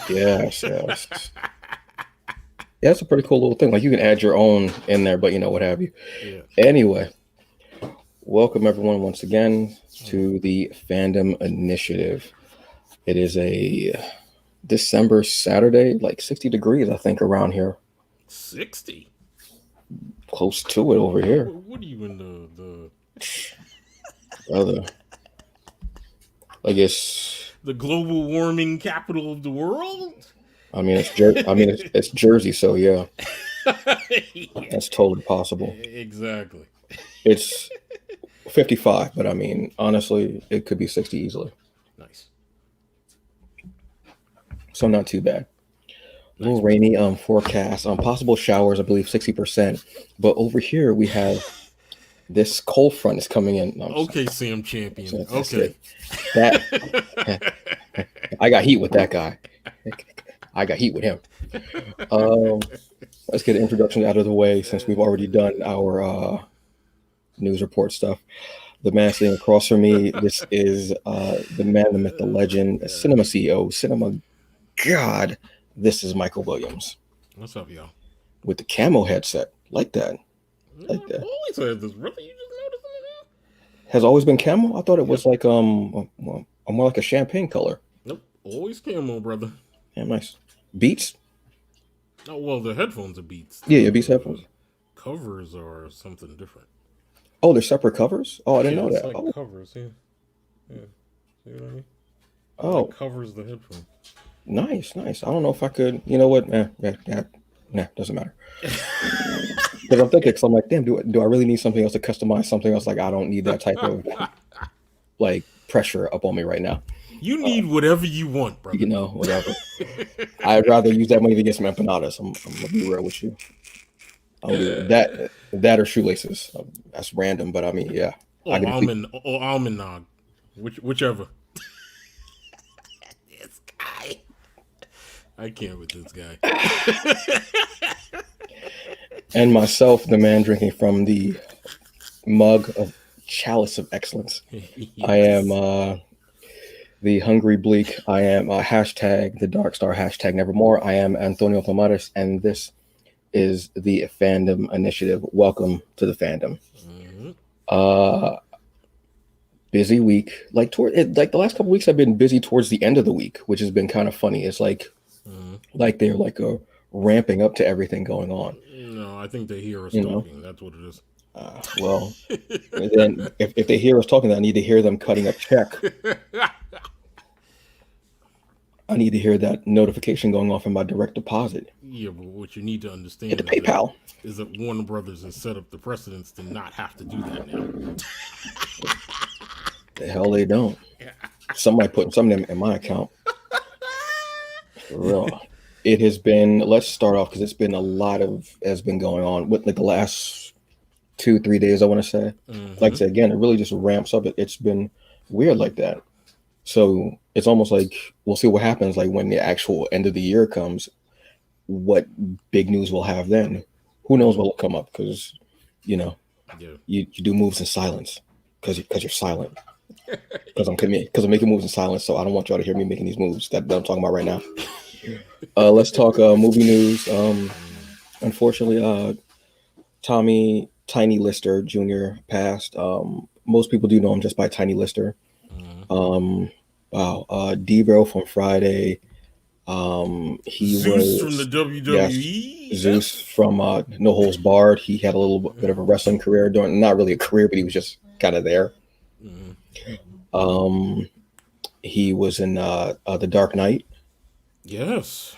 Yes, yes. Yeah, that's a pretty cool little thing. Like you can add your own in there, but what have you. Yeah. Anyway, welcome everyone once again Mhm. to the Fandom Initiative. It is a December Saturday, like 60 degrees, I think, around here. 60. Close to it over here. What are you in the Brother. I guess the global warming capital of the world? it's Jersey, so yeah, Yeah, that's totally possible. exactly. It's 55, but honestly, it could be 60 easily. Nice. So not too bad. A little Nice. rainy forecast. Possible showers, I believe 60%. But over here we have this cold front is coming in. No, I'm just Okay, Sam Champion. that's Okay. it. That I got heat with that guy. I got heat with him. Um, let's get the introduction out of the way since we've already done our news report stuff. The man sitting across from me, this is the man, the myth, the legend, the cinema CEO, cinema god. This is Michael Williams What's up, y'all? with the camo headset. Like that. Like I've that. always had this, brother. You just noticing it Has always been camo? I thought it now? was Yep. like more like a champagne color. Nope. Always camo, brother. Yeah, nice. Beats? Oh well, the headphones are Beats. Yeah, Beats headphones. The covers are something different. Oh, they're separate covers? Oh, I didn't Yeah, know it's that. like Oh, covers. Yeah. Yeah. See what I mean? It like oh, covers the headphone. nice, nice. I don't know if I could. You know what? Nah, doesn't matter. Because I'm thinking, because I'm like, damn, do I really need something else to customize something else? Like, I don't need that type of like pressure up on me right now. You Uh, need whatever you want, brother. Whatever. I'd rather use that money to get some empanadas. I'm gonna be real with you. I'm gonna be that or shoelaces. That's random, but yeah, I or could definitely. almond nog, whichever. This guy, I can't with this guy. And myself, the man drinking from the mug of chalice of excellence. I am Yes. the hungry bleak. I am hashtag the dark star hashtag nevermore. I am Antonio Tomares, and this is the Fandom Initiative. Welcome to the fandom. Mhm. Uh, busy week. Like the last couple weeks, I've been busy towards the end of the week, which has been kind of funny. It's Mhm. like they're like ramping up to everything going on. No, I think they hear us You know. talking. That's what it is. Well, and then if they hear us talking, I need to hear them cutting a check. I need to hear that notification going off in my direct deposit. Yeah, but what you need to Hit the understand PayPal. is that Warner Brothers has set up the precedence to not have to do that now. The hell they don't. Somebody putting something in my account. For real. It has been, let's start off because it's been a lot of has been going on with like the last 2, 3 days, I want to say. Like I Mm-hmm. said, again, it really just ramps up. It's been weird like that. So it's almost like we'll see what happens like when the actual end of the year comes, what big news we'll have then. Who knows Mm-hmm. what will come up because, you know, Yeah. you do moves in silence because you're silent. Because I'm making moves in silence, so I don't want y'all to hear me making these moves that I'm talking about right now. Let's talk movie news. Unfortunately, Tommy Tiny Lister Jr. passed. Most people do know him just by Tiny Lister. Mm-hmm. Um, wow. Debro from Friday. He Zeus from the was yes, WWE. Zeus from No Holds Barred. He had a little bit of a wrestling career during not really a career, but he was just kind of there. Mm-hmm. Um, he was in the Dark Knight, Yes.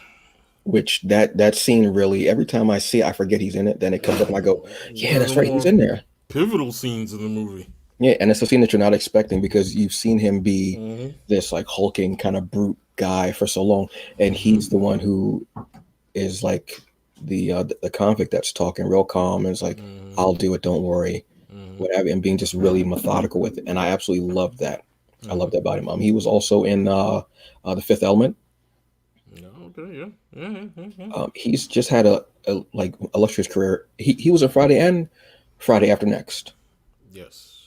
which that scene really every time I see it, I forget he's in it. Then it comes up and I go, One yeah, of the that's right, he's more in there. pivotal scenes in the movie. Yeah, and it's a scene that you're not expecting because you've seen him be Mm-hmm. this like hulking kind of brute guy for so long, and Mm-hmm. he's the one who is like the convict that's talking real calm and is like, Mm-hmm. "I'll do it, don't worry," Mm-hmm. whatever, and being just really methodical with it. And I absolutely love that. I Mm-hmm. love that about him. He was also in the Fifth Element. Okay. Yeah. Yeah. Yeah. Yeah. He's just had a like illustrious career. He was in Friday and Friday After Next. Yes.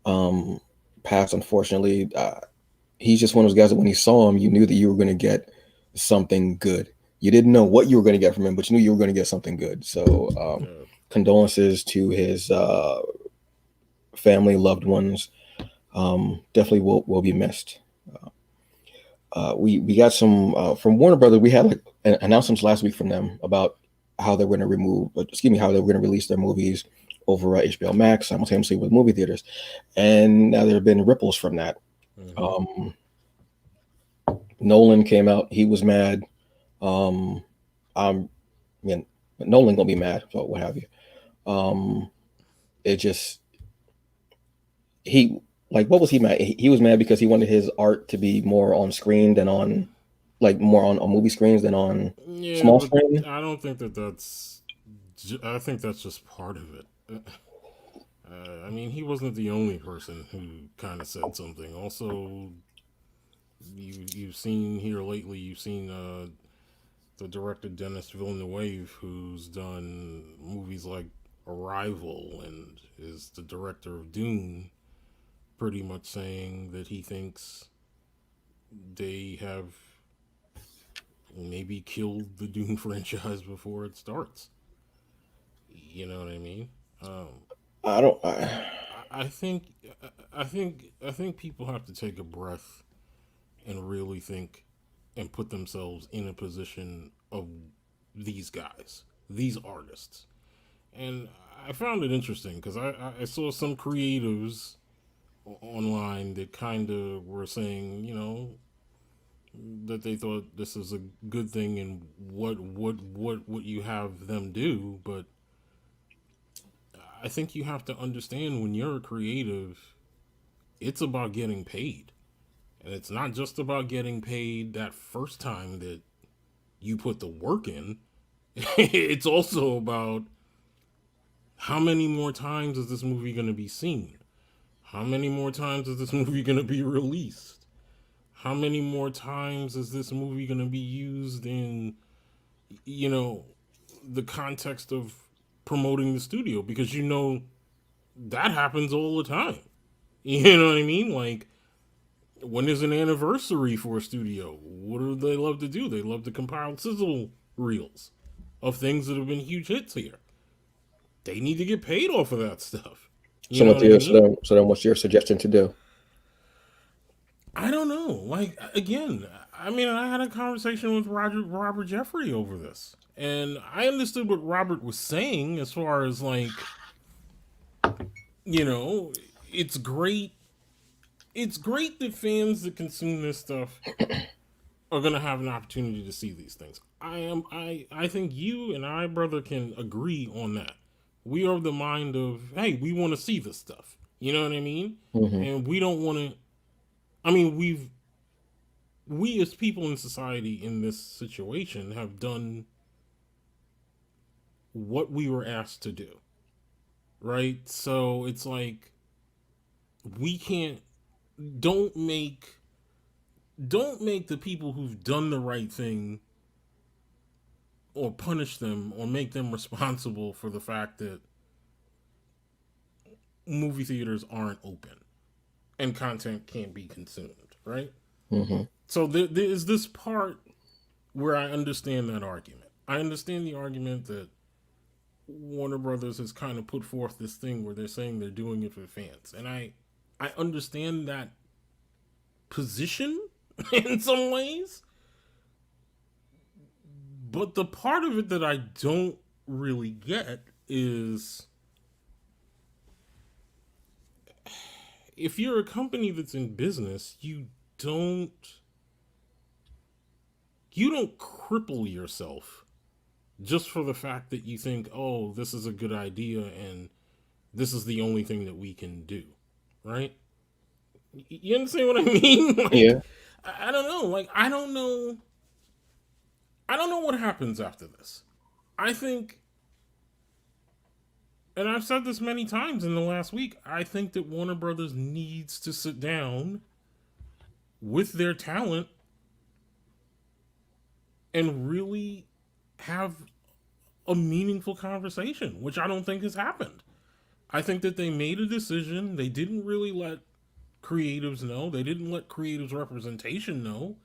Um, Passed unfortunately. he's just one of those guys that when you saw him, you knew that you were going to get something good. You didn't know what you were going to get from him, but you knew you were going to get something good. So, Yeah. condolences to his family, loved ones. Definitely will be missed. We got some from Warner Brothers. We had like announcements last week from them about how they're going to how they're going to release their movies over HBO Max simultaneously with movie theaters, and now there have been ripples from that. Mm-hmm. Um, Nolan came out; he was mad. Um, I'm, I mean, Nolan gonna be mad, so what have you. Um, it just he like what was he mad? He was mad because he wanted his art to be more on screen than on like more on movie screens than on Yeah, small but screen. I don't think that I think that's just part of it. I mean, he wasn't the only person who kind of said something. Also, you've seen here lately. You've seen the director Dennis Villeneuve, who's done movies like Arrival and is the director of Dune, pretty much saying that he thinks they have maybe killed the Dune franchise before it starts. You know what I mean? Um, I don't. I think I think people have to take a breath and really think and put themselves in a position of these guys, these artists. And I found it interesting because I saw some creatives online that kind of were saying, you know, that they thought this is a good thing and what you have them do, but I think you have to understand when you're a creative, it's about getting paid. And it's not just about getting paid that first time that you put the work in. It's also about how many more times is this movie going to be seen? How many more times is this movie going to be released? How many more times is this movie going to be used in, you know, the context of promoting the studio? Because you know that happens all the time. You know what I mean? Like, when there's an anniversary for a studio, what do they love to do? They love to compile sizzle reels of things that have been huge hits here. They need to get paid off of that stuff. You So know what's what I your mean? what's your suggestion to do? I don't know. Like, again, I mean, I had a conversation with Robert Jeffrey over this, and I understood what Robert was saying as far as like, you know, it's great. It's great that fans that consume this stuff are gonna have an opportunity to see these things. I think you and I, brother, can agree on that. We are of the mind of, hey, we want to see this stuff. You know what I mean? Hmm. And we don't want to. I mean, we as people in society in this situation have done what we were asked to do, right? So it's like we can't. Don't make don't make the people who've done the right thing or punish them or make them responsible for the fact that movie theaters aren't open and content can't be consumed, right? Hmm. So there is this part where I understand that argument. I understand the argument that Warner Brothers has kind of put forth this thing where they're saying they're doing it for fans, and I understand that position in some ways, but the part of it that I don't really get is if you're a company that's in business, don't you don't cripple yourself just for the fact that you think, oh, this is a good idea and this is the only thing that we can do, right? You understand what I mean? Like, Yeah. I don't know. Like, I don't know what happens after this. I think, and I've said this many times in the last week, I think that Warner Brothers needs to sit down with their talent and really have a meaningful conversation, which I don't think has happened. I think that they made a decision. They didn't really let creatives know. They didn't let creatives representation know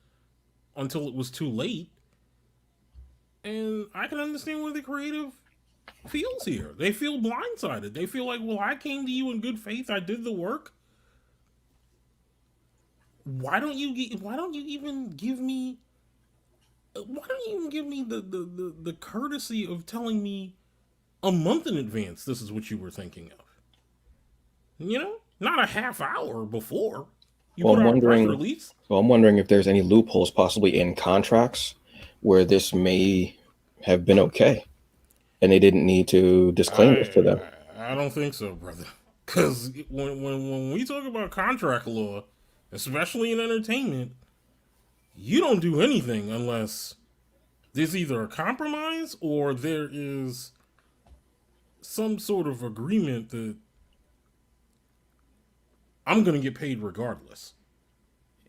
until it was too late. And I can understand where the creative feels here. They feel blindsided. They feel like, well, I came to you in good faith. I did the work. Why don't you even give me why don't you even give me the courtesy of telling me a month in advance this is what you were thinking of? You know? Not a half hour before you Well, put I'm out a press wondering. release. Well, I'm wondering if there's any loopholes possibly in contracts where this may have been okay, and they didn't need to disclaim this I to them. I don't think so, brother. Because when we talk about contract law, especially in entertainment, you don't do anything unless there's either a compromise or there is some sort of agreement that I'm going to get paid regardless.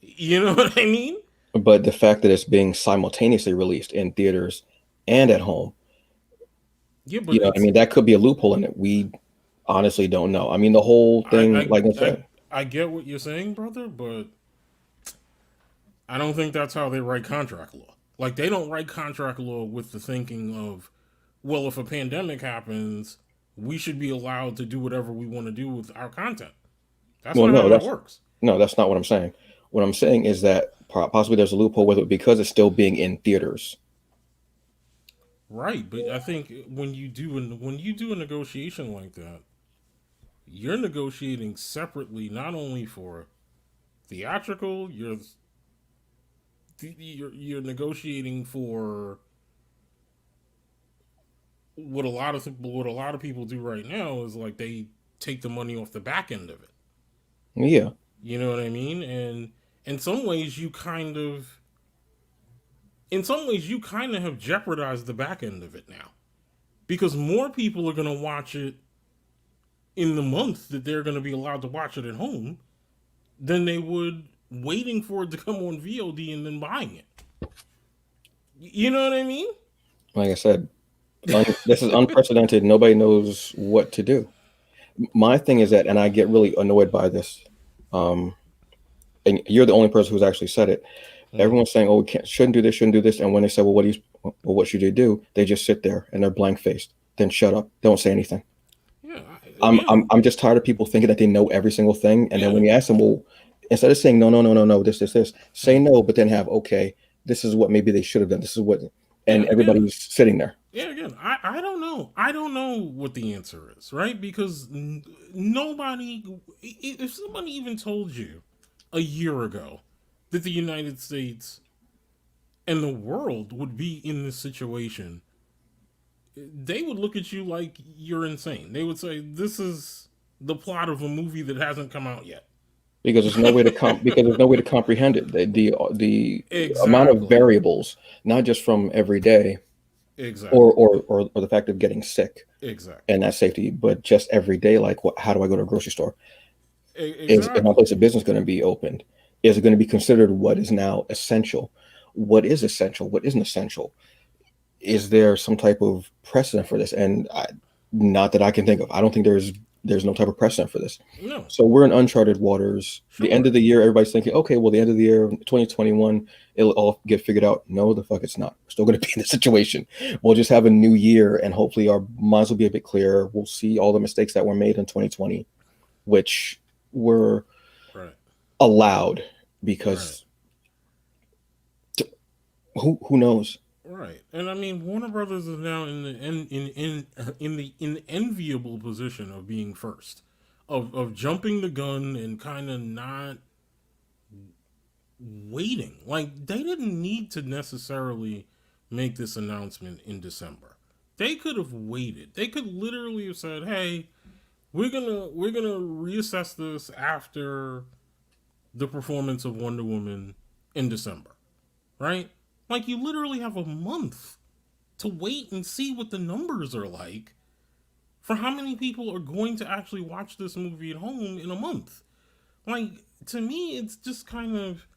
You know what I mean? But the fact that it's being simultaneously released in theaters and at home, Yeah, but I it's mean, that could be a loophole in it. We honestly don't know. I mean, the whole thing, I like I I said, I get what you're saying, brother, but I don't think that's how they write contract law. Like they don't write contract law with the thinking of, well, if a pandemic happens, we should be allowed to do whatever we want to do with our content. That's well, not no, how that that's works. no, that's not what I'm saying. What I'm saying is that possibly there's a loophole with it because it's still being in theaters. Right, but I think when you do a negotiation like that, you're negotiating separately not only for theatrical, you're negotiating for what a lot of people do right now is like they take the money off the back end of it. Yeah, You know what I mean? And in some ways in some ways you kind of have jeopardized the back end of it now because more people are going to watch it in the month that they're going to be allowed to watch it at home than they would waiting for it to come on VOD and then buying it. You know what I mean? like I said, this is unprecedented. Nobody knows what to do. My thing is that, and I get really annoyed by this. Um, and you're the only person who's actually said it. Mm. Everyone's saying, "Oh, we can't, shouldn't do this." And when they say, well, what should you do?" They just sit there and they're blank faced. Then shut up. Don't say anything. Yeah, I'm, again, I'm, I'm just tired of people thinking that they know every single thing. And then yeah, when you ask them, well, instead of saying no, no, no, no, no, this, say mm, no, but then have okay. This is what maybe they should have done. This is what, yeah, and again, everybody's sitting there yeah, again. I don't know. I don't know what the answer is, right? Because nobody, if somebody even told you a year ago that the United States and the world would be in this situation, they would look at you like you're insane. They would say, "This is the plot of a movie that hasn't come out yet." because there's no way to because there's no way to comprehend it. The amount of Exactly. variables, not just from every day, Exactly. or the fact of getting sick Exactly. and that safety, but just every day, like how do I go to a grocery store? Is my Exactly. place of business going to be opened? Is it going to be considered what is now essential? What is essential? What isn't essential? Is there some type of precedent for this? And not that I can think of. I don't think there's no type of precedent for this. No. So we're in uncharted waters. The end Sure. of the year, everybody's thinking, okay, well, the end of the year, 2021, it'll all get figured out. No, the fuck it's not. We're still going to be in this situation. We'll just have a new year, and hopefully our minds will be a bit clearer. We'll see all the mistakes that were made in 2020, which were Right. allowed Right. because who knows? Right. And I mean, Warner Brothers is now in the enviable position of being first, of jumping the gun and kind of not waiting. Like they didn't need to necessarily make this announcement in December. They could have waited. They could literally have said, "Hey, we're gonna reassess this after the performance of Wonder Woman in December." Right? Like you literally have a month to wait and see what the numbers are like for how many people are going to actually watch this movie at home in a month. Like to me, it's just kind of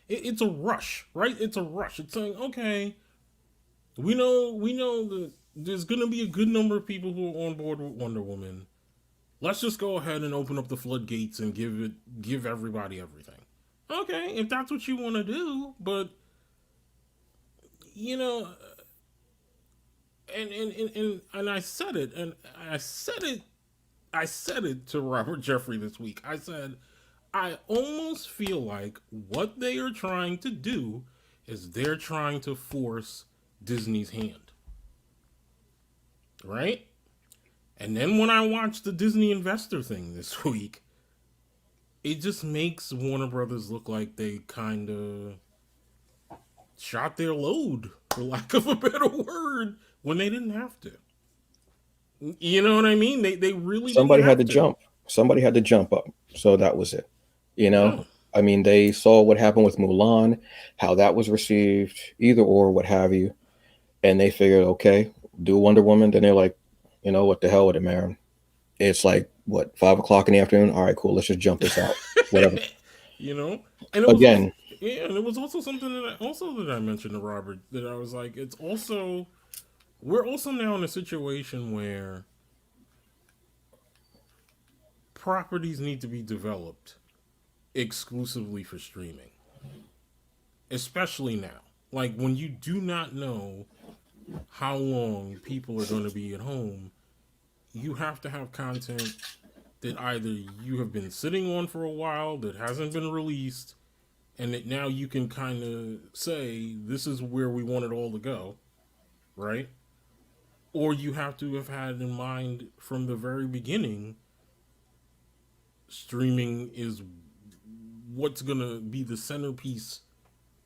it's a rush, right? It's a rush. It's saying, okay, we know that there's gonna be a good number of people who are on board with Wonder Woman. Let's just go ahead and open up the floodgates and give everybody everything. Okay, if that's what you want to do, but you know, and I said it, and I said it to Robert Jeffrey this week. I said, I almost feel like what they are trying to do is they're trying to force Disney's hand, right? And then when I watched the Disney investor thing this week, it just makes Warner Brothers look like they kind of shot their load, for lack of a better word, when they didn't have to. You know what I mean? They really didn't Somebody had have to to. jump. Somebody had to jump up. So that was it. You Yeah. know, I mean, they saw what happened with Mulan, how that was received, either or, what have you, and they figured, okay, do Wonder Woman. Then they're like, you know, what the hell with it, man? It's like what 5 o'clock in the afternoon. All right, cool. Let's just jump this out. Whatever. You know, and it was also, Again, yeah, and it was also something that I mentioned to Robert, that I was like, it's also, we're also now in a situation where properties need to be developed exclusively for streaming, especially now. Like when you do not know how long people are going to be at home, you have to have content that either you have been sitting on for a while that hasn't been released, and that now you can kind of say this is where we want it all to go, right? Or you have to have had in mind from the very beginning, streaming is what's going to be the centerpiece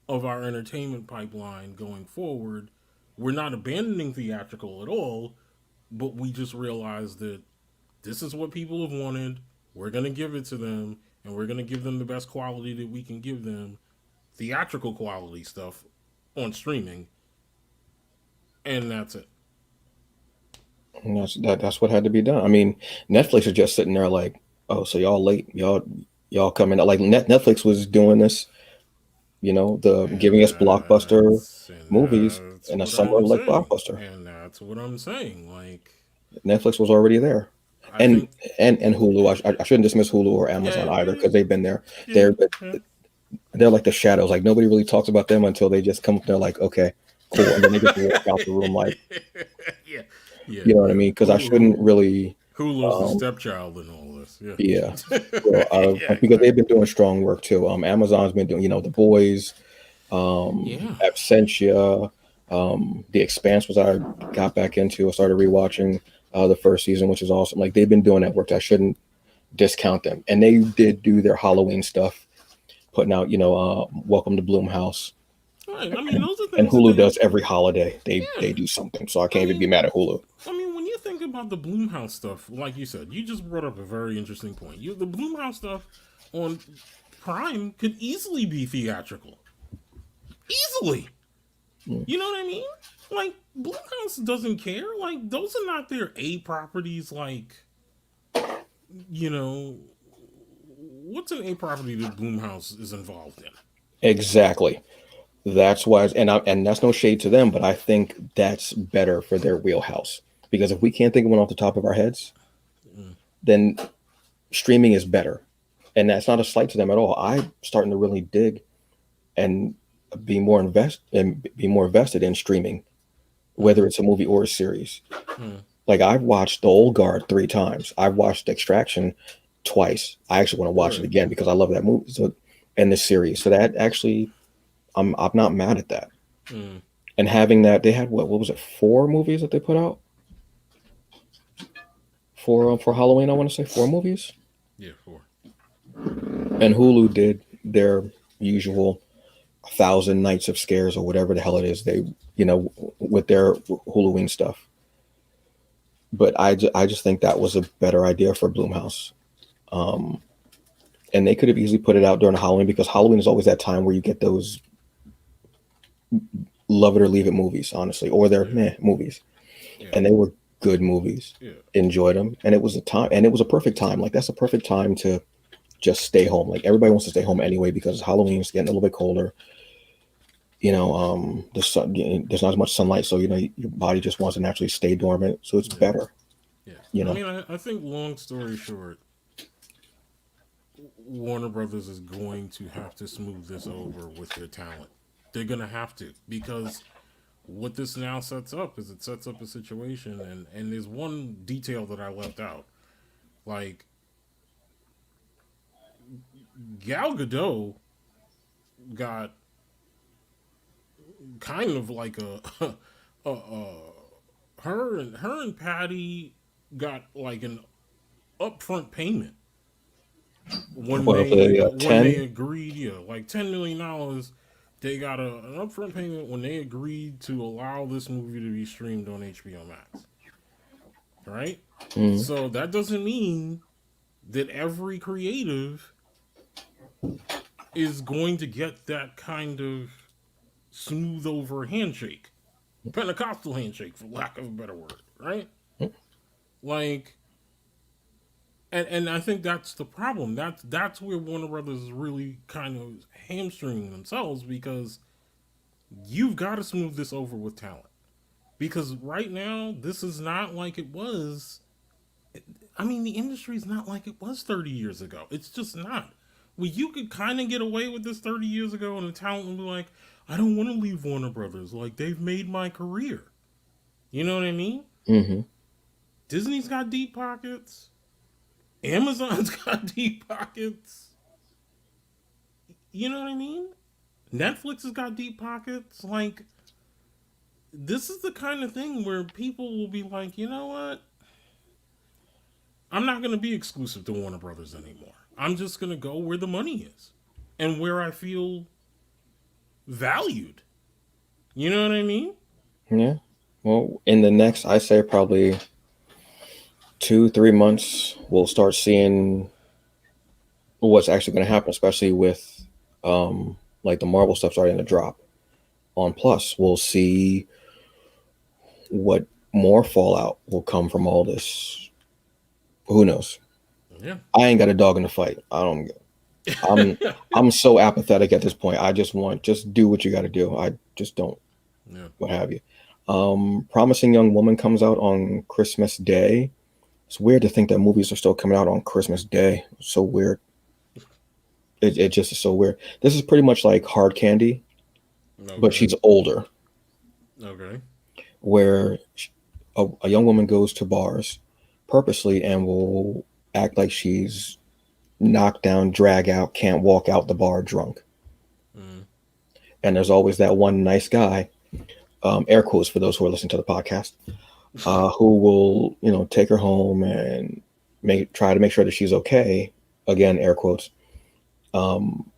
of our entertainment pipeline going forward. We're not abandoning theatrical at all, but we just realized that this is what people have wanted. We're going to give it to them, and we're going to give them the best quality that we can give them, theatrical quality stuff on streaming, and that's it. and that's what had to be done. I mean, Netflix is just sitting there like, oh, so y'all late, y'all coming out like Netflix was doing this, you know, the And giving us blockbuster and movies that's in a what summer I'm like saying. blockbuster. And that's what I'm saying. Like, Netflix was already there, I and think, and Hulu. I shouldn't dismiss Hulu or Amazon yeah, either yeah, because they've been there. yeah, They're yeah. they're like the shadows. Like nobody really talks about them until they just come. They're like, okay, cool, and then they just walk out the room. Like, Yeah, yeah, you know what I yeah. mean? Because I shouldn't really, Hulu's the um, stepchild in all this. yeah. Yeah, Well, yeah, because they've exactly. been doing strong work too. Amazon's been doing, you know, The Boys, Yeah, Absentia, The Expanse was I got back into. I started rewatching the first season, which is awesome. Like they've been doing that work. I shouldn't discount them. And they did do their Halloween stuff, putting out, you know, Welcome to Bloomhouse. right. I mean, those are And things that Hulu they. does every holiday. Yeah, They do something, so I I can't even be mean, mad at Hulu. when you think about the Bloomhouse stuff, like you said, you just brought up a very interesting point. The Bloomhouse stuff on Prime could easily be theatrical, easily. Mm. You know what I mean? Like Blumhouse doesn't care. Like those are not their A properties. Like, you know, what's an A property that Blumhouse is involved in? Exactly. That's why, and that's no shade to them, but I think that's better for their wheelhouse. Because if we can't think of one off the top of our heads, Mm. then streaming is better, and that's not a slight to them at all. I'm starting to really dig and be more invested in streaming, whether Mm. it's a movie or a series. Mm. Like I've watched The Old Guard 3 times. I've watched Extraction twice. I actually want to watch it Right. again because I love that movie. So and this series. So that actually, I'm not mad at that. Mm. And having that, they had what was it, 4 movies that they put out for Halloween? I want to say 4 movies. Yeah. For. And Hulu did their usual 1,000 Nights of Scares or whatever the hell it is. They, you know, with their Halloween stuff. But I just think that was a better idea for Bloomhouse. Um, and they could have easily put it out during Halloween because Halloween is always that time where you get those love it or leave it movies, honestly, or they're Yeah. meh movies, Yeah. and they were good movies. Yeah. Enjoyed them, and it was a time, and it was a perfect time. Like that's a perfect time to just stay home. Like everybody wants to stay home anyway because Halloween's getting a little bit colder. You know, the sun, there's not as much sunlight, so you know your body just wants to naturally stay dormant. So it's Yeah. better. Yeah. You I know, mean, I think long story short, Warner Brothers is going to have to smooth this over with their talent. They're gonna have to, because what this now sets up is it sets up a situation, and there's one detail that I left out. Like, Gal Gadot got kind of like a her and Patty got like an upfront payment when what they the when they 10? agreed, yeah, like $10 million. They got an upfront payment when they agreed to allow this movie to be streamed on HBO Max. Right? Mm, So that doesn't mean that every creative is going to get that kind of smooth over handshake, Pentecostal handshake, for lack of a better word, right? Like, and I think that's the problem. That's where Warner Brothers is really kind of hamstringing themselves, because you've got to smooth this over with talent. Because right now, this is not like it was. I mean, the industry is not like it was 30 years ago. It's just not. Well, you could kind of get away with this 30 years ago, and the talent would be like, I don't want to leave Warner Brothers. Like, they've made my career. You know what I mean? mm-hmm. Disney's got deep pockets. Amazon's got deep pockets. You know what I mean? Netflix has got deep pockets. Like, this is the kind of thing where people will be like, you know what? I'm not going to be exclusive to Warner Brothers anymore. I'm just going to go where the money is and where I feel valued. You know what I mean? Yeah. Well, in the next, I say probably 2, 3 months, we'll start seeing what's actually going to happen, especially with like the Marvel stuff starting to drop on Plus. We'll see what more fallout will come from all this. Who knows? Yeah. I ain't got a dog in the fight. I'm I'm so apathetic at this point. I just do what you got to do. I just don't Yeah. what have you. Promising Young Woman comes out on Christmas Day. It's weird to think that movies are still coming out on Christmas Day. It's so weird. It just is so weird. This is pretty much like Hard Candy, but Okay. she's older, Okay. where a young woman goes to bars purposely and will act like she's knocked down, drag out, can't walk out the bar drunk. Mm. And there's always that one nice guy, air quotes for those who are listening to the podcast, who will, take her home and try to make sure that she's okay. Again, air quotes. Um,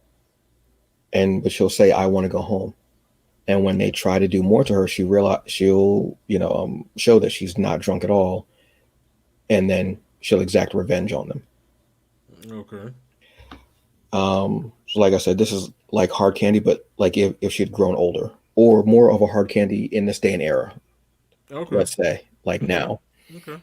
but she'll say, "I want to go home." And when they try to do more to her, she'll, show that she's not drunk at all, and then she'll exact revenge on them. Okay. So like I said, this is like Hard Candy, but like if she'd grown older, or more of a Hard Candy in this day and era, Okay. let's say, like Okay. now. Okay.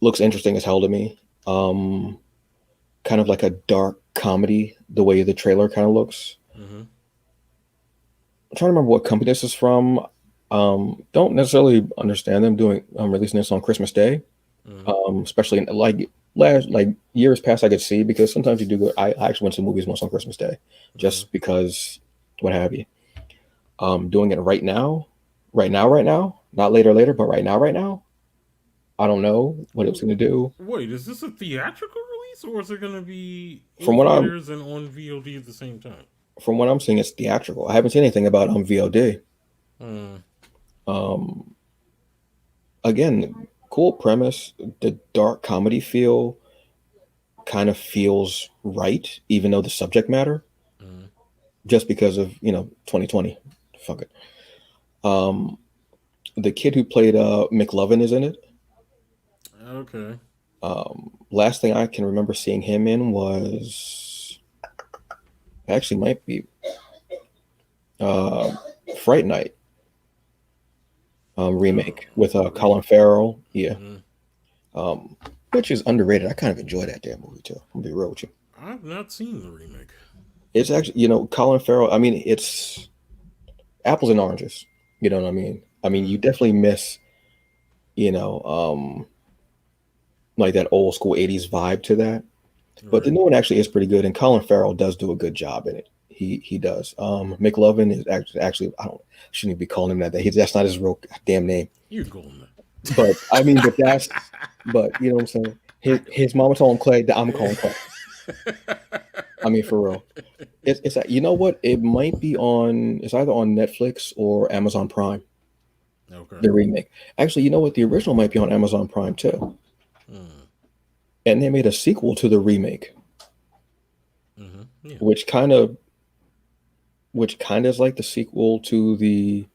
Looks interesting as hell to me. Kind of like a dark comedy, the way the trailer kind of looks. Mm-hmm. I'm trying to remember what company this is from. Don't necessarily understand them doing releasing this on Christmas Day. Mm-hmm. Especially in, like years past, I could see, because sometimes you do go. I actually went to movies once on Christmas Day, Mm-hmm. just because, what have you. Doing it right now, not later, but right now. I don't know what it's going to do. Wait, is this a theatrical release, or is it going to be From in what I'm theaters and on VOD at the same time? from what I'm seeing, it's theatrical. I haven't seen anything about VOD. Mm. Um, Again, cool premise. The dark comedy feel kind of feels right, even though the subject matter, Mm. just because of 2020. Fuck it. Um, the kid who played McLovin is in it. Okay. Last thing I can remember seeing him in was actually might be uh, Fright Night remake with Really? Colin Farrell. Yeah, Mm. um, which is underrated. I kind of enjoy that damn movie too. I'm gonna be real with you. I've not seen the remake. It's actually, Colin Farrell. I mean, it's apples and oranges. You know what I mean? I mean, you Mm. definitely miss, you know, um, like that old school '80s vibe to that. But the Right. new one actually is pretty good, and Colin Farrell does do a good job in it. He does. McLovin is actually I don't shouldn't even be calling him that. That's not his real damn name. You go on But I mean, but you know what I'm saying. His mama told him Clay. I'm calling Clay. that. I mean, for real. It's you know what? It might be on. It's either on Netflix or Amazon Prime. Okay. The remake. Actually, you know what? The original might be on Amazon Prime too. Mm. And they made a sequel to the remake, Mm-hmm. Yeah. which kind of is like the sequel to the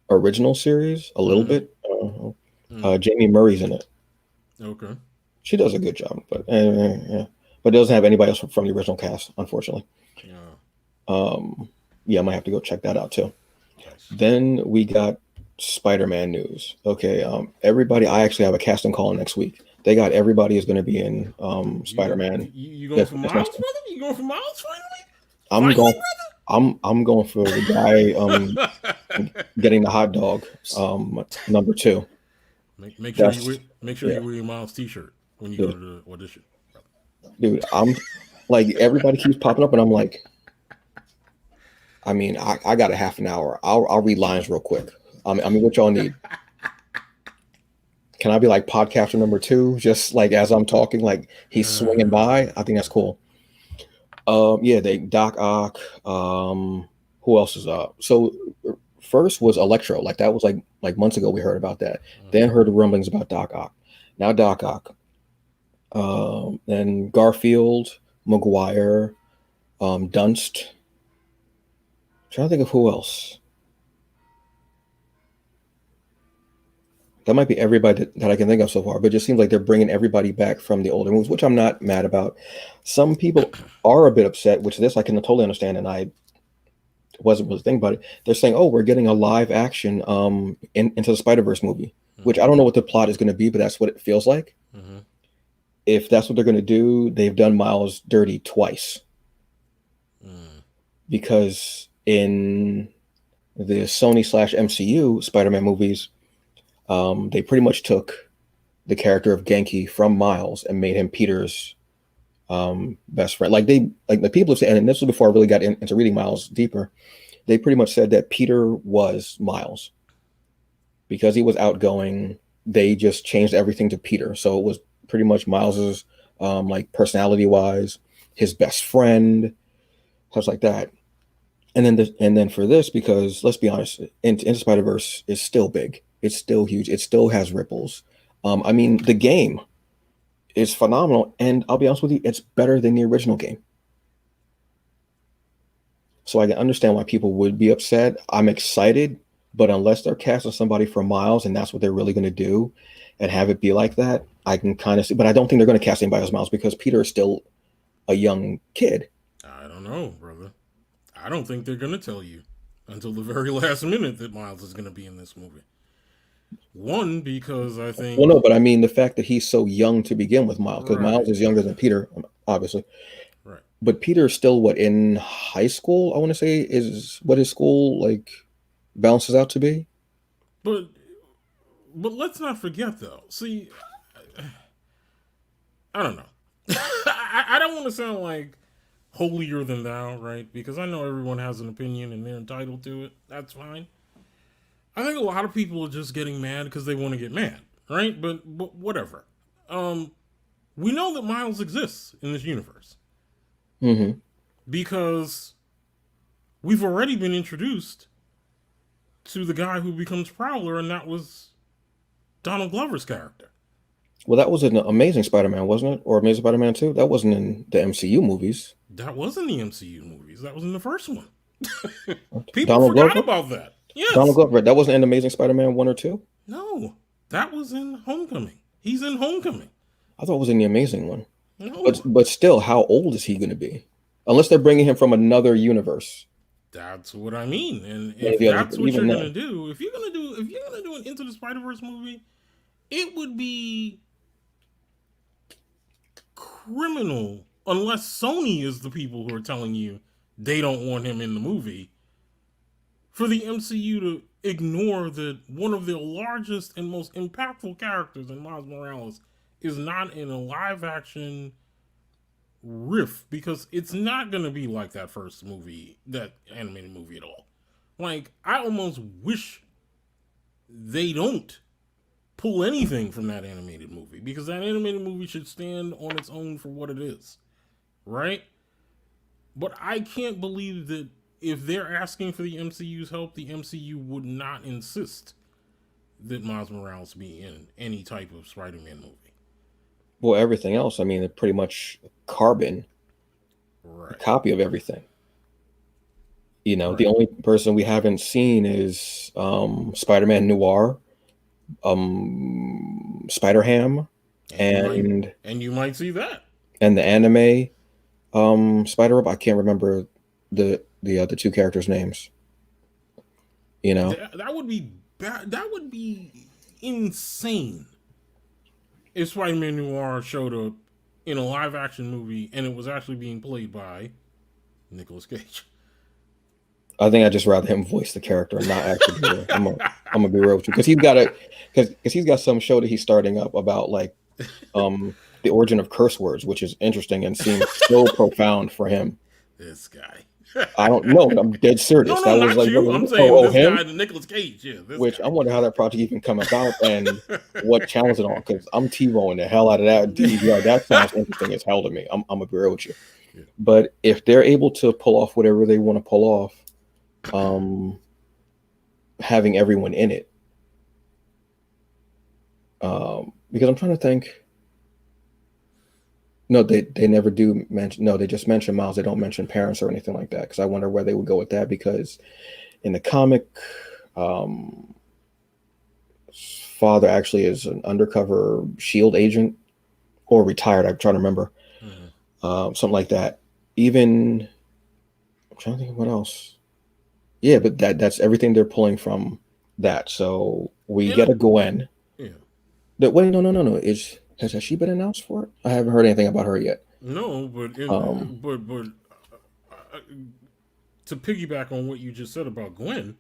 original series a little Mm-hmm. bit. Mm. Jamie Murray's in it. Okay. She does a good job, but yeah. But it doesn't have anybody else from the original cast, unfortunately. Yeah. Um, yeah, I might have to go check that out too. Nice. Then we got Spider-Man news. Okay, everybody. I actually have a casting call next week. They got everybody is going to be in Spider-Man. You going for This next Miles, one. brother? You going for Miles finally? I'm Finally, going. I'm going for the guy brother. getting the hot dog number two. That's Make sure yeah, you wear your Miles T-shirt when you go dude. to the audition. Dude, I'm like everybody keeps popping up, and I'm like, I mean, I got a half an hour. I'll read lines real quick. I mean, what y'all need? Can I be like podcaster number two? Just like as I'm talking, like he's swinging by. I think that's cool. Yeah, they Doc Ock. Who else is up? So first was Electro. Like that was like months ago we heard about that. Then heard the rumblings about Doc Ock. Now Doc Ock. Then Garfield, McGuire, Dunst. Trying to think of who else. That might be everybody that I can think of so far, but it just seems like they're bringing everybody back from the older movies, which I'm not mad about. Some people are a bit upset, which this I can totally understand, and I wasn't really thinking about it. They're saying, "Oh, we're getting a live action Into the Spider Verse movie," which I don't know what the plot is going to be, but that's what it feels like. Mm-hmm. If that's what they're going to do, they've done Miles dirty twice Mm. because in the Sony slash MCU Spider-Man movies, they pretty much took the character of Genki from Miles and made him Peter's best friend. Like the people have said, and this was before I really got into reading Miles deeper. They pretty much said that Peter was Miles because he was outgoing. They just changed everything to Peter, so it was pretty much Miles's like personality wise, his best friend, stuff like that. And then for this, because let's be honest, Into Spider Verse is still big. It's still huge. It still has ripples. I mean, the game is phenomenal, and I'll be honest with you, it's better than the original game. So I can understand why people would be upset. I'm excited, but unless they're casting somebody for Miles and that's what they're really going to do, and have it be like that, I can kind of see. But I don't think they're going to cast anybody as Miles because Peter is still a young kid. I don't know, brother. I don't think they're gonna tell you until the very last minute that Miles is gonna be in this movie. One, because I Well, think no, but I mean the fact that he's so young to begin with, Miles, because Miles right, is younger than Peter, obviously. right. But Peter is still what in high school? I want to say is what his school like balances out to be. But let's not forget though. See, I don't know. I don't want to sound like holier than thou, right? Because I know everyone has an opinion and they're entitled to it. That's fine. I think a lot of people are just getting mad because they want to get mad, right? But whatever. Um, we know that Miles exists in this universe Hmm. because we've already been introduced to the guy who becomes Prowler, and that was Donald Glover's character. Well, that was an Amazing Spider-Man, wasn't it? Or Amazing Spider-Man 2? That wasn't in the MCU movies. That was in the MCU movies. That was in the first one. People Donald forgot Glover? about that. Donald Yes. Glover. That wasn't in Amazing Spider-Man 1 or 2? No, that was in Homecoming. He's in Homecoming. I thought it was in the Amazing one. No, But still, how old is he going to be? Unless they're bringing him from another universe. that's what I mean. And One of if the others, that's but what you're even gonna then. do, if you're gonna do an Into the Spider Verse movie, it would be criminal unless Sony is the people who are telling you they don't want him in the movie for the MCU to ignore that one of the largest and most impactful characters in Miles Morales is not in a live action riff, because it's not going to be like that first movie, that animated movie at all. Like, I almost wish they don't pull anything from that animated movie, because that animated movie should stand on its own for what it is, right? But I can't believe that if they're asking for the MCU's help, the MCU would not insist that Miles Morales be in any type of Spider-Man movie. Well, everything else, I mean, they're pretty much carbon a Right. copy of everything. The Right. only person we haven't seen is Spider-Man Noir, Spider Ham, And you might and and you might see that. the anime Spider. I can't remember the two characters' names. You know, That would be bad. That would be insane if Spider-Man Noir showed up in a live action movie and it was actually being played by Nicolas Cage. I think I just rather him voice the character and not actually be there. I'm gonna be real with you because he's got some show that he's starting up about like the origin of curse words, which is interesting and seems so profound for him. This guy. I don't know. I'm dead No, serious. no, That was not like, you. I'm saying oh, this him. guy, the Nicolas Cage. Yeah, this Which I guy. wonder how that project even come about and what channels it on. Because I'm T-Bowing the hell out of that DVR. That sounds interesting as hell to me. I'm gonna be real with you. Yeah. But if they're able to pull off whatever they want to pull off, having everyone in it, because I'm trying to think. No, they never do mention. No, they just mention Miles. They don't mention parents or anything like that. Because I wonder where they would go with that. Because in the comic, um, father actually is an undercover Shield agent or retired. I'm trying to remember, something like that. Even I'm trying to think of what else. Yeah, but that's everything they're pulling from that. So we And get a Gwen. yeah, Wait, no. Has she been announced for it? I haven't heard anything about her yet. no, but Um, uh, to piggyback on what you just said about Gwen,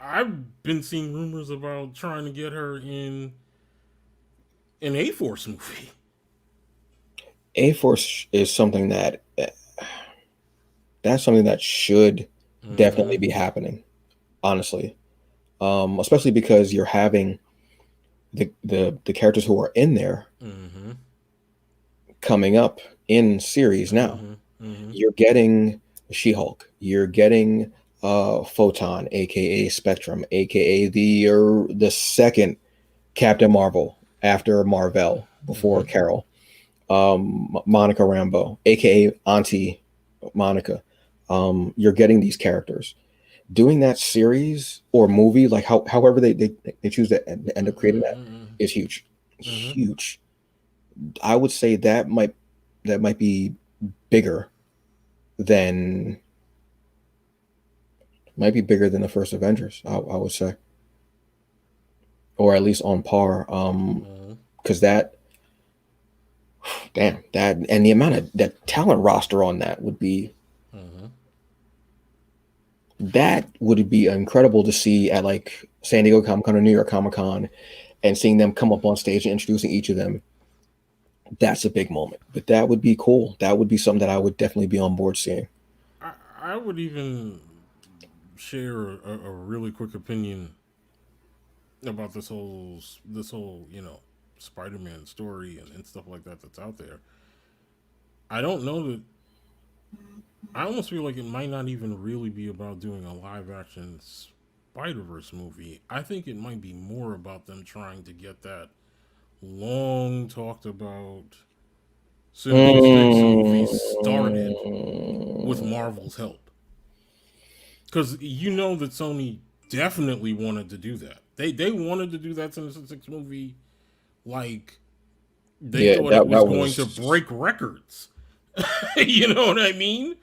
I've been seeing rumors about trying to get her in an A Force movie. A Force is something that's something that should Mm-hmm. definitely be happening. Honestly, especially because you're having the characters who are in there Mm-hmm. coming up in series now. Mm-hmm. Mm-hmm. You're getting She-Hulk. You're getting Photon, aka Spectrum, aka the second Captain Marvel after Marvel before Mm-hmm. Carol. Monica Rambeau, aka Auntie Monica. You're getting these characters. Doing that series or movie, like however they choose to end up creating that, Mm-hmm. is huge. Mm-hmm. Huge. I would say that might be bigger than might be bigger than the first Avengers. I would say, or at least on par. Mm-hmm. Because that, damn, that and the amount of that talent roster on Mm-hmm. that would be incredible to see at like San Diego Comic Con or New York Comic Con, and seeing them come up on stage and introducing each of them. That's a big moment. But that would be cool. That would be something that I would definitely be on board seeing. I would even share a really quick opinion about this whole Spider-Man story and stuff like that that's out there. I don't know that. I almost feel like it might not even really be about doing a live action Spider Verse movie. I think it might be more about them trying to get that long talked about Sinister Six movie started with Mm, Marvel's help. Because you know that Sony definitely wanted to do that. They wanted to do that Sinister Six movie, like they yeah, thought it that was that going to was break records. You know what I mean?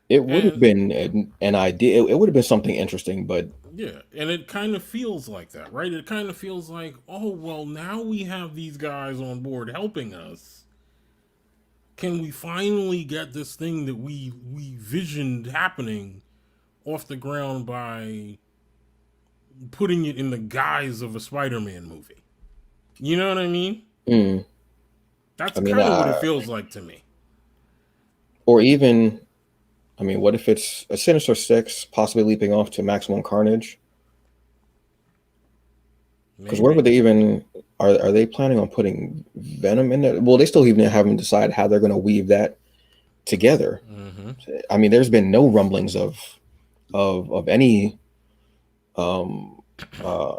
it would have And been an idea. It would have been something interesting, but yeah, and it kind of feels like that, right? It kind of feels like, oh well, now we have these guys on board helping us. Can we finally get this thing that we visioned happening off the ground by putting it in the guise of a Spider-Man movie? You know what I mean? Mm. That's I mean, kind of what it feels like to me. or even, I mean, what if it's a Sinister Six, possibly leaping off to Maximum Carnage? Because where would Maybe. they even are they planning on putting Venom in there? Well, they still even haven't decided how they're going to weave that together. Mm-hmm. I mean, there's been no rumblings of any um uh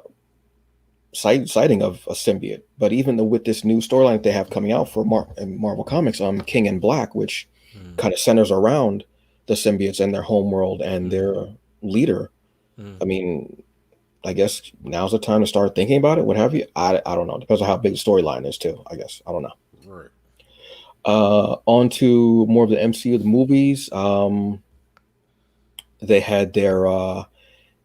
sighting of a symbiote. But even though with this new storyline they have coming out for Marvel Comics, King in Black, which Mm-hmm. kind of centers around the symbiotes and their homeworld and their leader. Mm-hmm. I mean, I guess now's the time to start thinking about it. What have you? I don't know. Depends on how big the storyline is too. I guess I don't know. Right. On to more of the MCU, the movies. They had their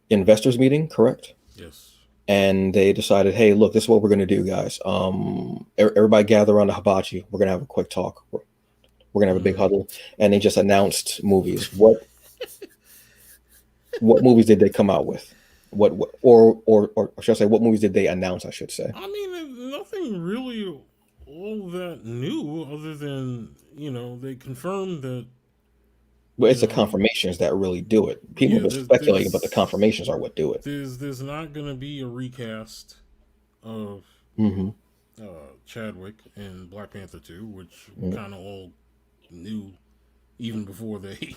investors meeting, correct? Yes. And they decided, hey, look, this is what we're going to do, guys. Everybody gather around the hibachi. We're going to have a quick talk. We're going to have a big Mm-hmm. huddle. And they just announced movies. What movies did they come out with? Or should I say, what movies did they announce? I should say. I mean, nothing really all that new, other than they confirmed that But you it's the know confirmations that really do it. People have yeah, been speculating, but the confirmations are what do it. there's not gonna be a recast of Hmm. Chadwick in Black Panther 2, which we Mm. kind of all knew even before they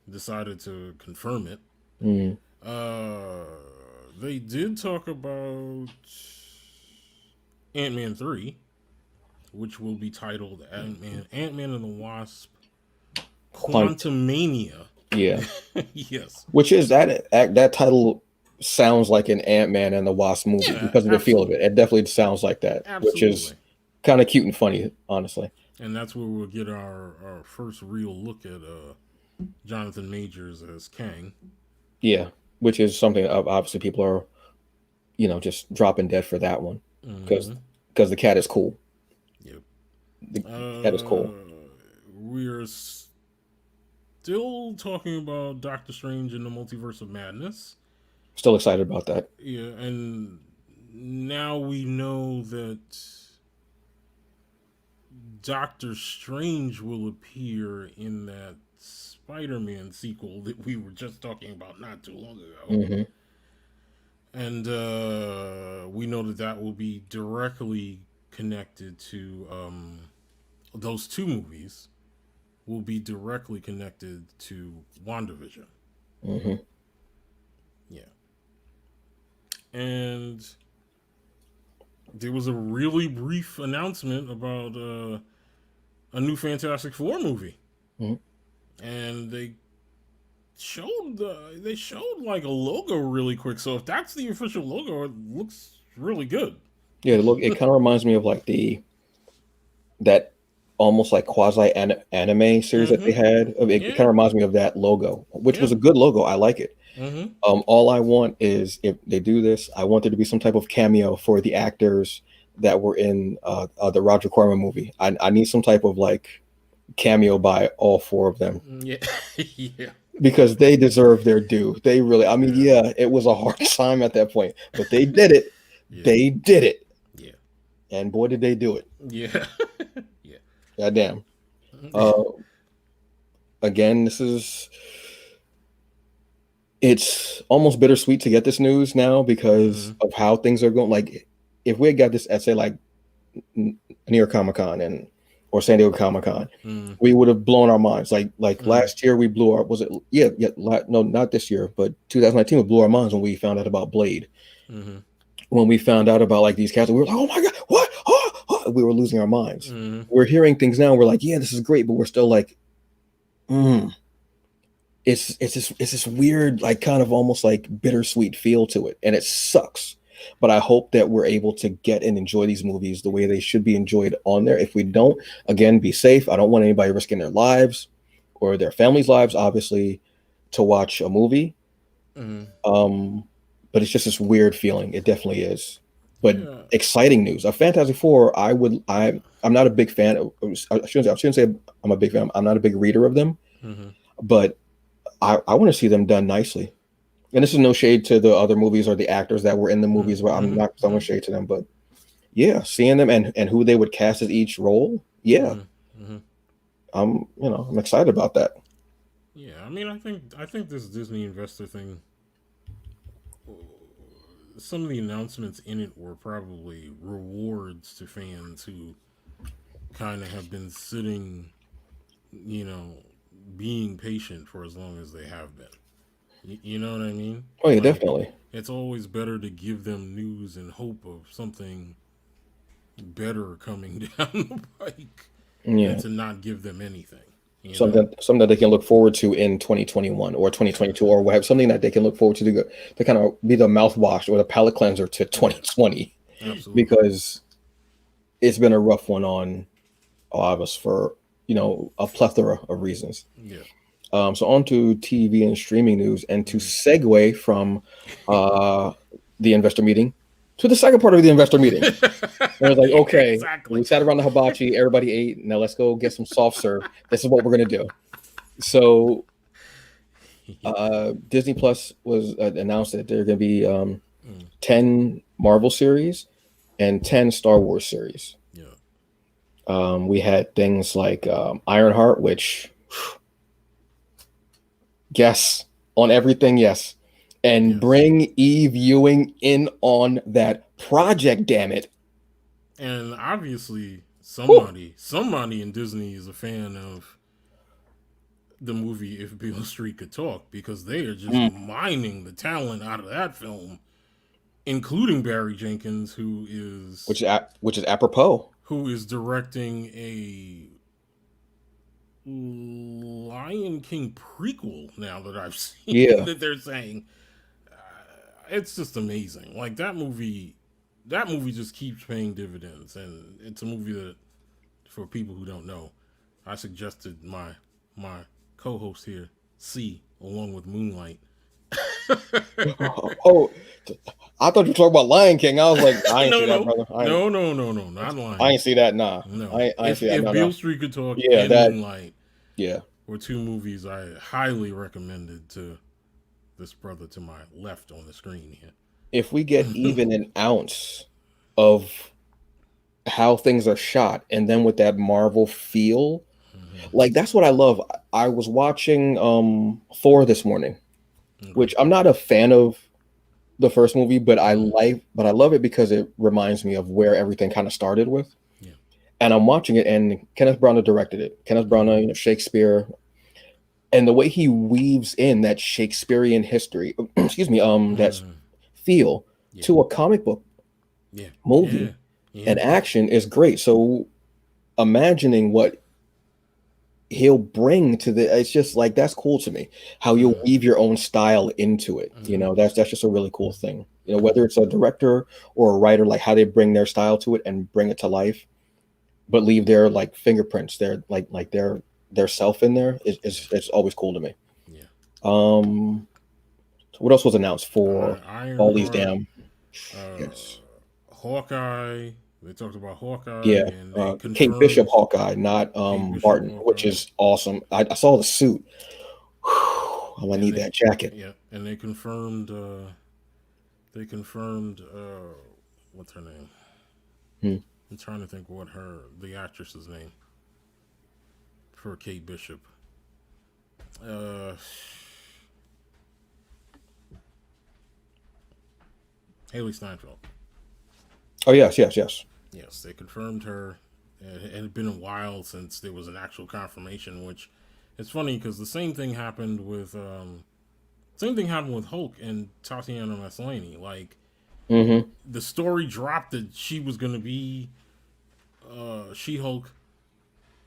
decided to confirm it. Mm. Uh, they did talk about Ant-Man 3, which will be titled Ant-Man and the Wasp Quant, Quantumania. yeah. Yes. Which is that title sounds like an Ant-Man and the Wasp movie Yeah, because of the feel of it. absolutely. It definitely sounds like that, which is Absolutely. kind of cute and funny, honestly. And that's where we'll get our first real look at Jonathan Majors as Kang. Yeah, which is something obviously people are just dropping dead for that one because Mm-hmm. the cat is cool. Yep. The cat is cool. We're still talking about Doctor Strange in the Multiverse of Madness. Still excited about that. Yeah, and now we know that Doctor Strange will appear in that Spider-Man sequel that we were just talking about not too long ago. Hmm. And we know that that will be directly connected to those two movies will be directly connected to WandaVision. Hmm. Yeah. And there was a really brief announcement about a new Fantastic Four movie. Hmm. And they showed like a logo really quick. So if that's the official logo, it looks really good. Yeah, look, it kind of reminds me of like that almost like quasi anime series that they Mm-hmm. had. It kind Yeah. of reminds me of that logo, which Yeah. was a good logo. I like it. Mm-hmm. All I want is if they do this, I want there to be some type of cameo for the actors that were in the Roger Corman movie. I need some type of like cameo by all four of them Yeah. Yeah. because they deserve their due. They really, I mean, Yeah. yeah, it was a hard time at that point, but they did it. Yeah. They did it, Yeah. and boy, did they do it! Yeah. Yeah. Goddamn. Uh, Again, it's almost bittersweet to get this news now because Mm-hmm. of how things are going. Like, if we had got this at say like New York Comic Con and or San Diego Comic Con, Mm-hmm. we would have blown our minds. Like Mm-hmm. last year, we blew our was it no, not this year, but 2019 we blew our minds when we found out about Blade. Mm-hmm. When we found out about like these cats, we were like, oh my god, what? Oh, oh. We were losing our minds. Mm-hmm. We're hearing things now. We're like, yeah, this is great, but we're still like, mm. It's this weird, like kind of almost like bittersweet feel to it, and it sucks. But I hope that we're able to get and enjoy these movies the way they should be enjoyed on there. If we don't, again, be safe. I don't want anybody risking their lives or their families' lives, obviously, to watch a movie. Mm-hmm. But it's just this weird feeling. It definitely is. But Yeah. exciting news. A Fantastic Four. I'm not a big fan. I shouldn't say I'm a big fan. I'm not a big reader of them, Mm-hmm. but I want to see them done nicely. And this is no shade to the other movies or the actors that were in the movies. But I'm Mm-hmm. not throwing Mm-hmm. shade to them. But yeah, seeing them and who they would cast as each role. Yeah, Mm-hmm. Mm-hmm. I'm excited about that. Yeah, I mean, I think this Disney investor thing, some of the announcements in it were probably rewards to fans who kind of have been sitting, you know, being patient for as long as they have been. You know what I mean? Oh yeah, Like, definitely. it's always better to give them news and hope of something better coming down the pike than Yeah, to not give them anything. You know? something that they can look forward to in 2021 or 2022 or whatever. Something that they can look forward to kind of be the mouthwash or the palate cleanser to Yeah, 2020 absolutely. because it's been a rough one on a lot of us for a plethora of reasons. Yeah. So on to TV and streaming news, and to Mm. segue from uh, the investor meeting to the second part of the investor meeting. And it was like, Yeah, okay, exactly. we sat around the hibachi, everybody ate. Now let's go get some soft serve. This is what we're gonna do. So Disney Plus was announced that there are gonna be Mm, 10 Marvel series and 10 Star Wars series. yeah. We had things like Ironheart, which yes, on everything, yes. And Yes. bring Eve Ewing in on that project, damn it. And obviously, Whew. somebody in Disney is a fan of the movie If Beale Street Could Talk because they are just Mm. mining the talent out of that film, including Barry Jenkins, Which is apropos. who is directing a Lion King prequel. Now that I've seen Yeah. that they're saying, it's just amazing. Like that movie just keeps paying dividends, and it's a movie that, for people who don't know, I suggested my co-host here see along with Moonlight. Oh, I thought you were talking about Lion King. I was like, I ain't No, see that, no, brother. no, no, no, no, not I lying. ain't see that. Nah, No, I ain't see that. if No, Beale no. Street Could Talk Yeah, and that. Moonlight Yeah. were two movies I highly recommended to this brother to my left on the screen If we here. get even an ounce of how things are shot, and then with that Marvel feel, Mhm. like that's what I love. I was watching Thor this morning, Okay. which I'm not a fan of the first movie, but Mm. I love it because it reminds me of where everything kind of started with. Yeah. And I'm watching it, and Kenneth Branagh directed it. Kenneth Mm. Branagh, Shakespeare, and the way he weaves in that Shakespearean history, excuse me, that Mm. feel Yeah. to a comic book Yeah. Yeah. movie Yeah. and action is great. So imagining what he'll bring to the, it's just like that's cool to me. How you'll Mm. weave your own style into it. Mm-hmm. That's just a really cool thing. Mm-hmm. Whether it's a director or a writer, like how they bring their style to it and bring it to life, but leave their like fingerprints, their self in there Yeah. is it's always cool to me. Yeah. Um, what else was announced for all these Ironheart, damn? uh, Yes, Hawkeye. They talked about Hawkeye, yeah. and they Kate Bishop confirmed Hawkeye, not Kate Bishop Barton, which Hawkeye, is awesome. I saw the suit. Oh, I and need they that jacket. yeah, and they confirmed they confirmed what's her name? Hmm. I'm trying to think what the actress's name for Kate Bishop. Uh, Haley Steinfeld. Oh yes, yes, yes. Yes, they confirmed her. It had been a while since there was an actual confirmation, which it's funny because the same thing happened with Hulk and Tatiana Maslany. Like Hmm. the story dropped that she was going to be She Hulk,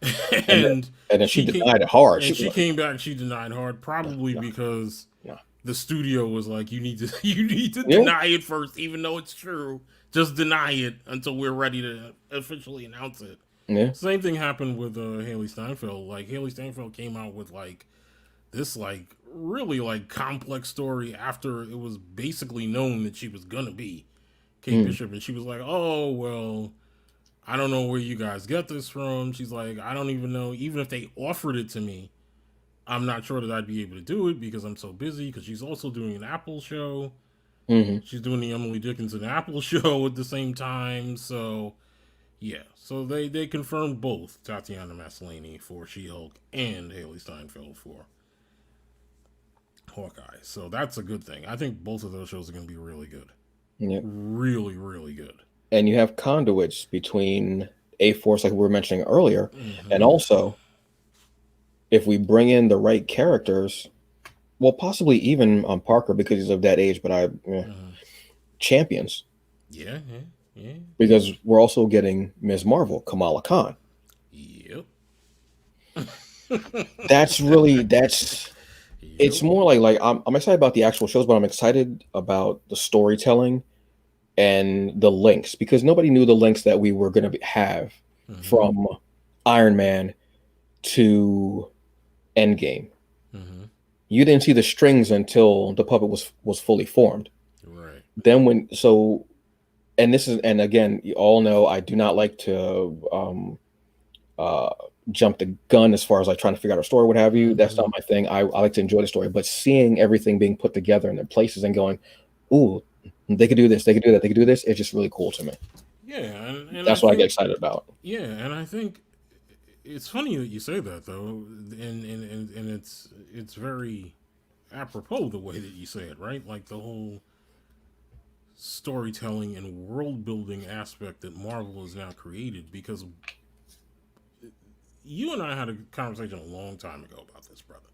And then, and and then she she came denied it hard. and She was she like, came back. She denied hard, no, probably no, because no. the studio was like, you need to you need to Yeah, deny it first, even though it's true. Just deny it until we're ready to officially announce it. yeah. Same thing happened with Haley Steinfeld. Like Haley Steinfeld came out with like this like really like complex story after it was basically known that she was gonna be Kate Mm. Bishop, and she was like, "Oh well, I don't know where you guys get this from." She's like, "I don't even know. Even if they offered it to me, I'm not sure that I'd be able to do it because I'm so busy." Because she's also doing an Apple show, Hmm. She's doing the Emily Dickinson Apple show at the same time. So yeah, so they confirmed both Tatiana Maslany for She-Hulk and Haley Steinfeld for Hawkeye. So that's a good thing. I think both of those shows are going to be really good. Yeah. Really, really good. And you have conduits between A Force, like we were mentioning earlier, and Mm-hmm. also if we bring in the right characters, well, possibly even Parker because he's of that age, but Mm-hmm. champions Yeah, yeah, yeah. because we're also getting Ms. Marvel, Kamala Khan. Yep. That's it's Yep. more like I'm excited about the actual shows, but I'm excited about the storytelling and the links because nobody knew the links that we were going to have Mm-hmm. from Iron Man to Endgame. Mm-hmm. You didn't see the strings until the puppet was fully formed. Right. Then when so and this is and again you all know I do not like to uh jump the gun as far as like trying to figure out a story, what have you. That's Mm-hmm. not my thing. I like to enjoy the story, but seeing everything being put together in their places and going, ooh, they could do this, they could do that, they could do this. It's just really cool to me. Yeah, and I That's what I get think excited about. yeah, and I think it's funny that you say that though, and it's very apropos the way that you say it, right? Like the whole storytelling and world building aspect that Marvel has now created. Because you and I had a conversation a long time ago about this, brother,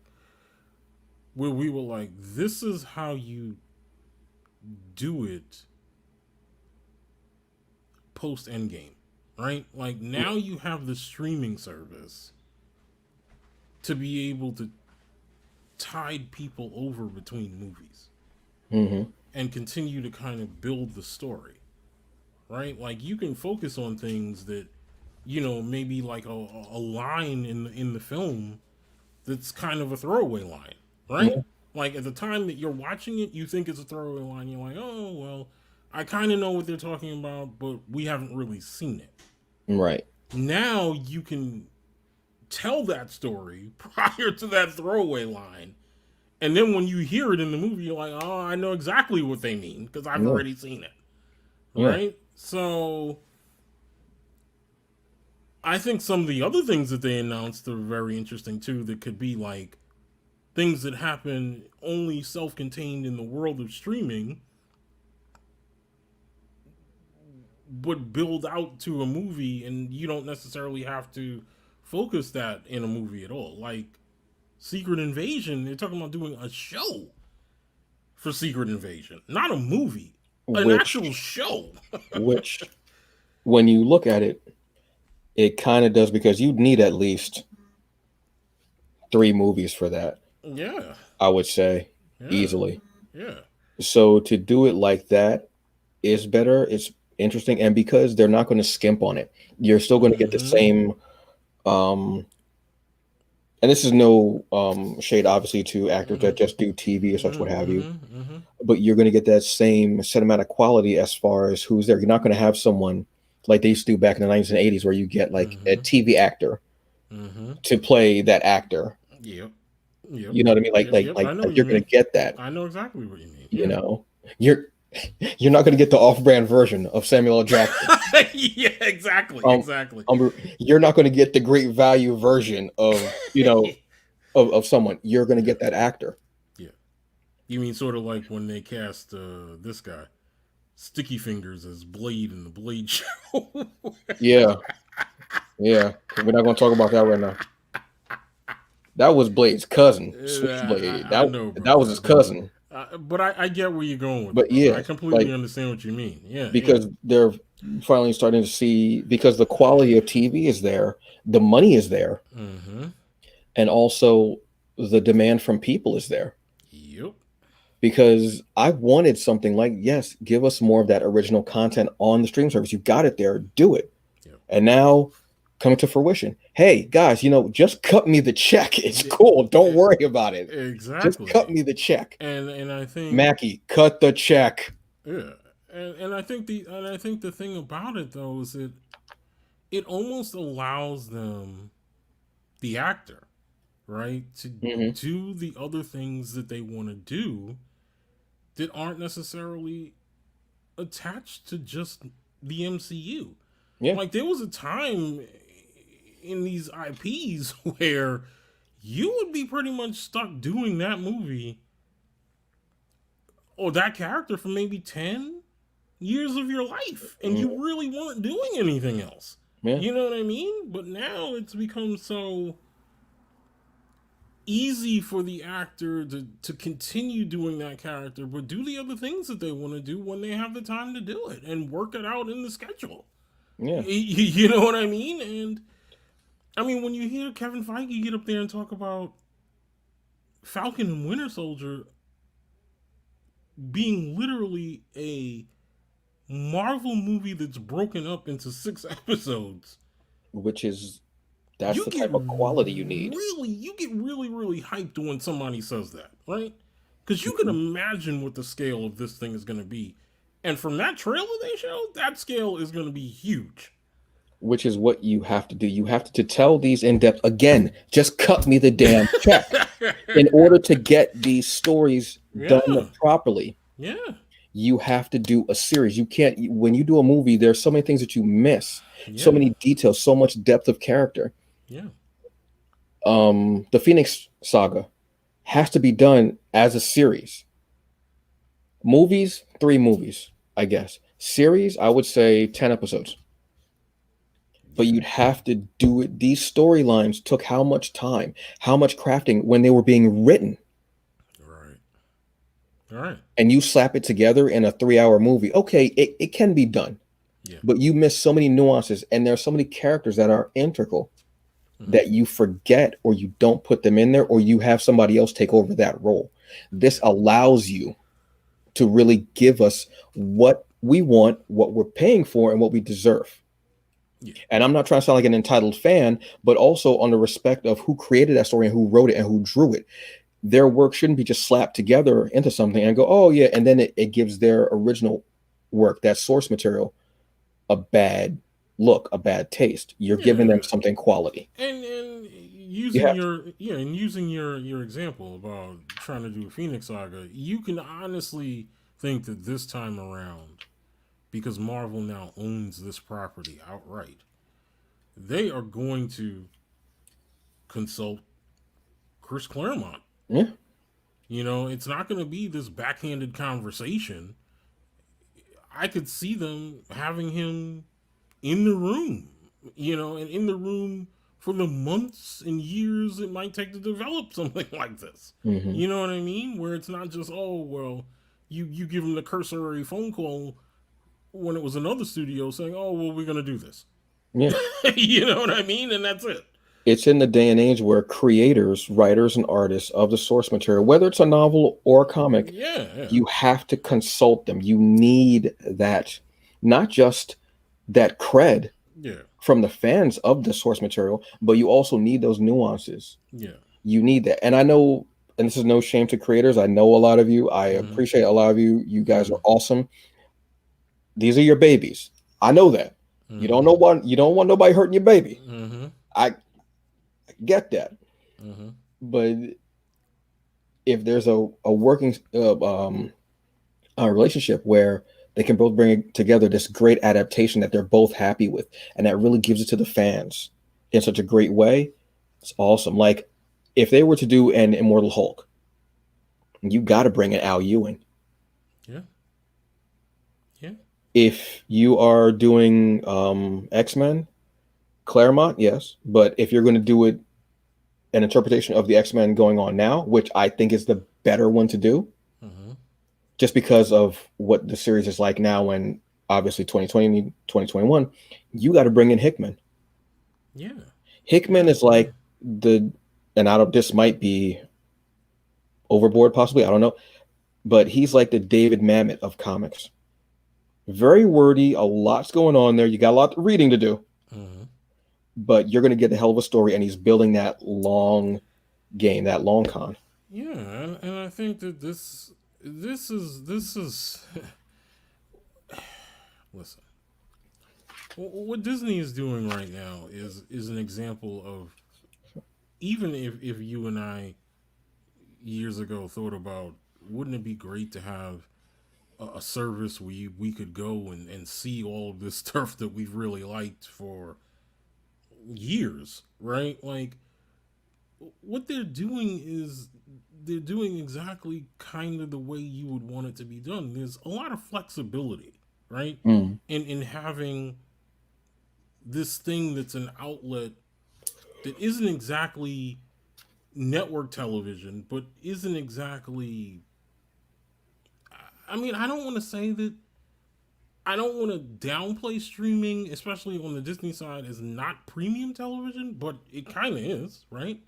where we were like, "This is how you do it post Endgame." Right? Like now you have the streaming service to be able to tide people over between movies Hmm. and continue to kind of build the story, right? Like you can focus on things that maybe like a line in the film that's kind of a throwaway line, right? Yeah. Like at the time that you're watching it, you think it's a throwaway line. You're like, oh well, I kind of know what they're talking about, but we haven't really seen it. Right. Now you can tell that story prior to that throwaway line. And then when you hear it in the movie, you're like, oh, I know exactly what they mean because I've Yeah. already seen it. Yeah. Right? So I think some of the other things that they announced are very interesting too, that could be like things that happen only self contained in the world of streaming, but build out to a movie, and you don't necessarily have to focus that in a movie at all. Like Secret Invasion, they're talking about doing a show for Secret Invasion, not a movie, an actual Which show. which when you look at it, it kind of does because you'd need at least 3 movies for that, Yeah, I would say, yeah, easily. yeah. So to do it like that is better. It's interesting, and because they're not going to skimp on it, you're still going to get the Mm-hmm. same. Um, and this is no shade, obviously, to actors Mm-hmm. that just do TV or such, what have you. Mm-hmm. Mm-hmm. But you're going to get that same cinematic quality as far as who's there. You're not going to have someone like they used to do back in the 90s and 80s, where you get like a Mm-hmm. TV actor Mm-hmm. to play that actor. Yep. Yep. You know what I mean? Like Yep. like Yep. like, I know what like you you're going mean. to get that. I know exactly what you mean. You Yeah. know, you're you're not going to get the off-brand version of Samuel L. Jackson. Yeah. Exactly. Um, Exactly. you're not going to get the great value version of of someone. You're going to Yeah. get that actor. Yeah. You mean sort of like when they cast this guy, Sticky Fingers, as Blade in the Blade show? Yeah, yeah. We're not going to talk about that right now. That was Blade's cousin, Switchblade. I know, That brother. was his cousin. But I get where you're going with it, But brother. I yeah, completely like understand what you mean. Yeah. Yeah. because they're finally starting to see because the quality of TV is there, the money is there, Mm-hmm. and also the demand from people is there. Yep. Because I wanted something like, yes, give us more of that original content on the stream service. You got it there, do it. Yep. And now coming to fruition. Hey, guys, just cut me the check. It's Yeah, cool. Don't worry about it. Just cut exactly. me the check. And I think Mackie, cut the check. yeah. And I think the thing about it though is it almost allows them, the actor, right, to Hmm. do the other things that they want to do that aren't necessarily attached to just the MCU. Yeah. Like there was a time in these IPs where you would be pretty much stuck doing that movie or that character for maybe 10 years of your life and Mm, you really weren't doing anything else. yeah. You know what I mean? But now it's become so easy for the actor to continue doing that character, but do the other things that they want to do when they have the time to do it and work it out in the schedule. Yeah. You know what I mean? And I mean, when you hear Kevin Feige get up there and talk about Falcon and Winter Soldier being literally a Marvel movie that's broken up into 6 episodes, Which is that's you the get type of quality you need. really hyped when somebody says that, right? Because you can Mhm. imagine what the scale of this thing is going to be, and from that trailer they showed, that scale is going to be huge. Which is what you have to do. You have to tell these in depth again. Just cut me the damn check in order to get these stories done Yeah, properly. yeah, You have to do a series. You can't when you do a movie. There's so many things that you miss. So yeah, many details. So much depth of character. yeah, The Phoenix Saga has to be done as a series. Movies, 3 movies, I guess. Series, I would say 10 episodes. But yeah. you'd have to do it. These storylines took how much time, how much crafting when they were being written, Right, right. and you slap it together in a 3 hour movie. Okay, it can be done, Yeah. but you miss so many nuances, and there are so many characters that are integral Mm-hmm. that you forget or you don't put them in there or you have somebody else take over that role. This Yeah. allows you to really give us what we want, what we're paying for, and what we deserve. Yeah. And I'm not trying to sound like an entitled fan, but also on the respect of who created that story and who wrote it and who drew it. Their work shouldn't be just slapped together into something and go, oh, yeah. And then it gives their original work, that source material, a bad look, a bad taste. You're giving them Yeah. something quality. And You using have to. your and using your example about trying to do a Phoenix Saga, you can honestly think that this time around, because Marvel now owns this property outright, they are going to consult Chris Claremont. Yeah. You know, it's not going to be this backhanded conversation. I could see them having him in the room, you know, and in the room for the months and years it might take to develop something like this. Hmm. You know what I mean? Where it's not just, oh, well, you give him the cursory phone call when it was another studio saying, oh, well, we're going to do this. Yeah. You know what I mean? And that's it. It's in the day and age where creators, writers, and artists of the source material, whether it's a novel or a comic, Yeah, yeah, you have to consult them. You need that, not just that cred yeah, from the fans of the source material, but you also need those nuances. yeah. You need that. And I know, and this is no shame to creators. I know a lot of you. I Mm-hmm. appreciate a lot of you. You guys Mm-hmm. are awesome. These are your babies. I know that. You don't Mm-hmm. know what you don't want nobody hurting your baby. Mm-hmm. I get that. Mm-hmm. But if there's a working a relationship where they can both bring together this great adaptation that they're both happy with, and that really gives it to the fans in such a great way, it's awesome. Like if they were to do an Immortal Hulk, you got to bring in Al Ewing. Yeah, yeah, If you are doing X-Men, Claremont, yes, but if you're going to do it an interpretation of the X-Men going on now, which I think is the better one to do, mm-hmm. just because of what the series is like now and obviously 2020, 2021, you got to bring in Hickman. Yeah, Hickman yeah, is like the, and I don't, this might be overboard possibly, I don't know, but he's like the David Mamet of comics. Very wordy, a lot's going on there. You got a lot of reading to do, mm-hmm. but you're going to get a hell of a story, and he's building that long game, that long con. Yeah, and I think that this is listen. What Disney is doing right now is an example of, even if you and I years ago thought about wouldn't it be great to have a service where we could go and see all of this stuff that we've really liked for years, right? Like, what they're doing is they're doing exactly kind of the way you would want it to be done. There's a lot of flexibility, right? Mm. In having this thing that's an outlet that isn't exactly network television, but isn't exactly. I mean, I don't want to say that. I don't want to downplay streaming, especially on the Disney side, as not premium television, but it kind of is, right?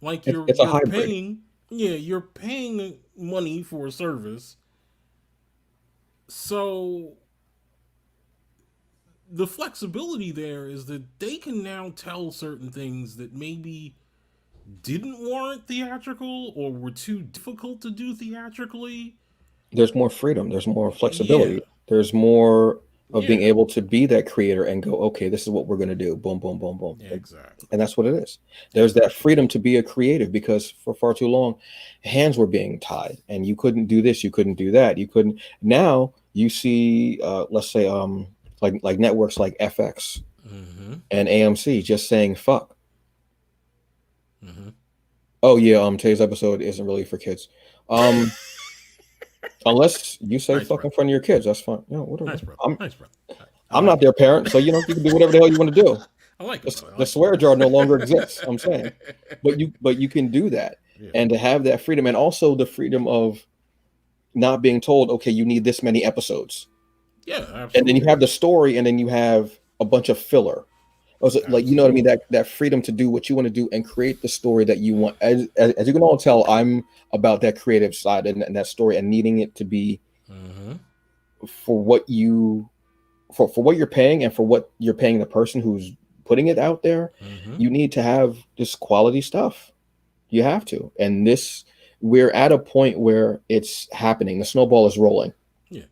Like It's a you're hybrid. paying, yeah, you're paying money for a service, so the flexibility there is that they can now tell certain things that maybe didn't warrant theatrical or were too difficult to do theatrically. There's more freedom. There's more Yeah, flexibility. There's more of being yeah, able to be that creator and go, okay, this is what we're going to do. Boom, boom, boom, boom. yeah, exactly. And that's what it is. There's that Exactly. freedom to be a creative because for far too long, hands were being tied and you couldn't do this, you couldn't do that. You couldn't. Now you see, let's say, like networks like FX Mm-hmm. and AMC just saying fuck. Mm-hmm. Oh yeah, today's episode isn't really for kids. Um, unless you say Nice, fuck in brother. front of your kids, that's fine. You know, whatever. Nice, brother. Nice, brother. I I'm like not it. their parent, so you can do whatever the hell you want to do. I like it, brother. I The like swear jar no longer exists. I'm saying, it. but you can do that, Yeah. and to have that freedom, and also the freedom of not being told, okay, you need this many episodes, Yeah, and then you absolutely. have the story, and then you have a bunch of filler. Also, like you know what I mean, Absolutely. that freedom to do what you want to do and create the story that you want. As you can all tell, I'm about that creative side and that story and needing it to be Mm-hmm. for what you for what you're paying and for what you're paying the person who's putting it out there. Mm-hmm. You need to have this quality stuff. You have to, and this we're at a point where it's happening. The snowball is rolling. Yeah.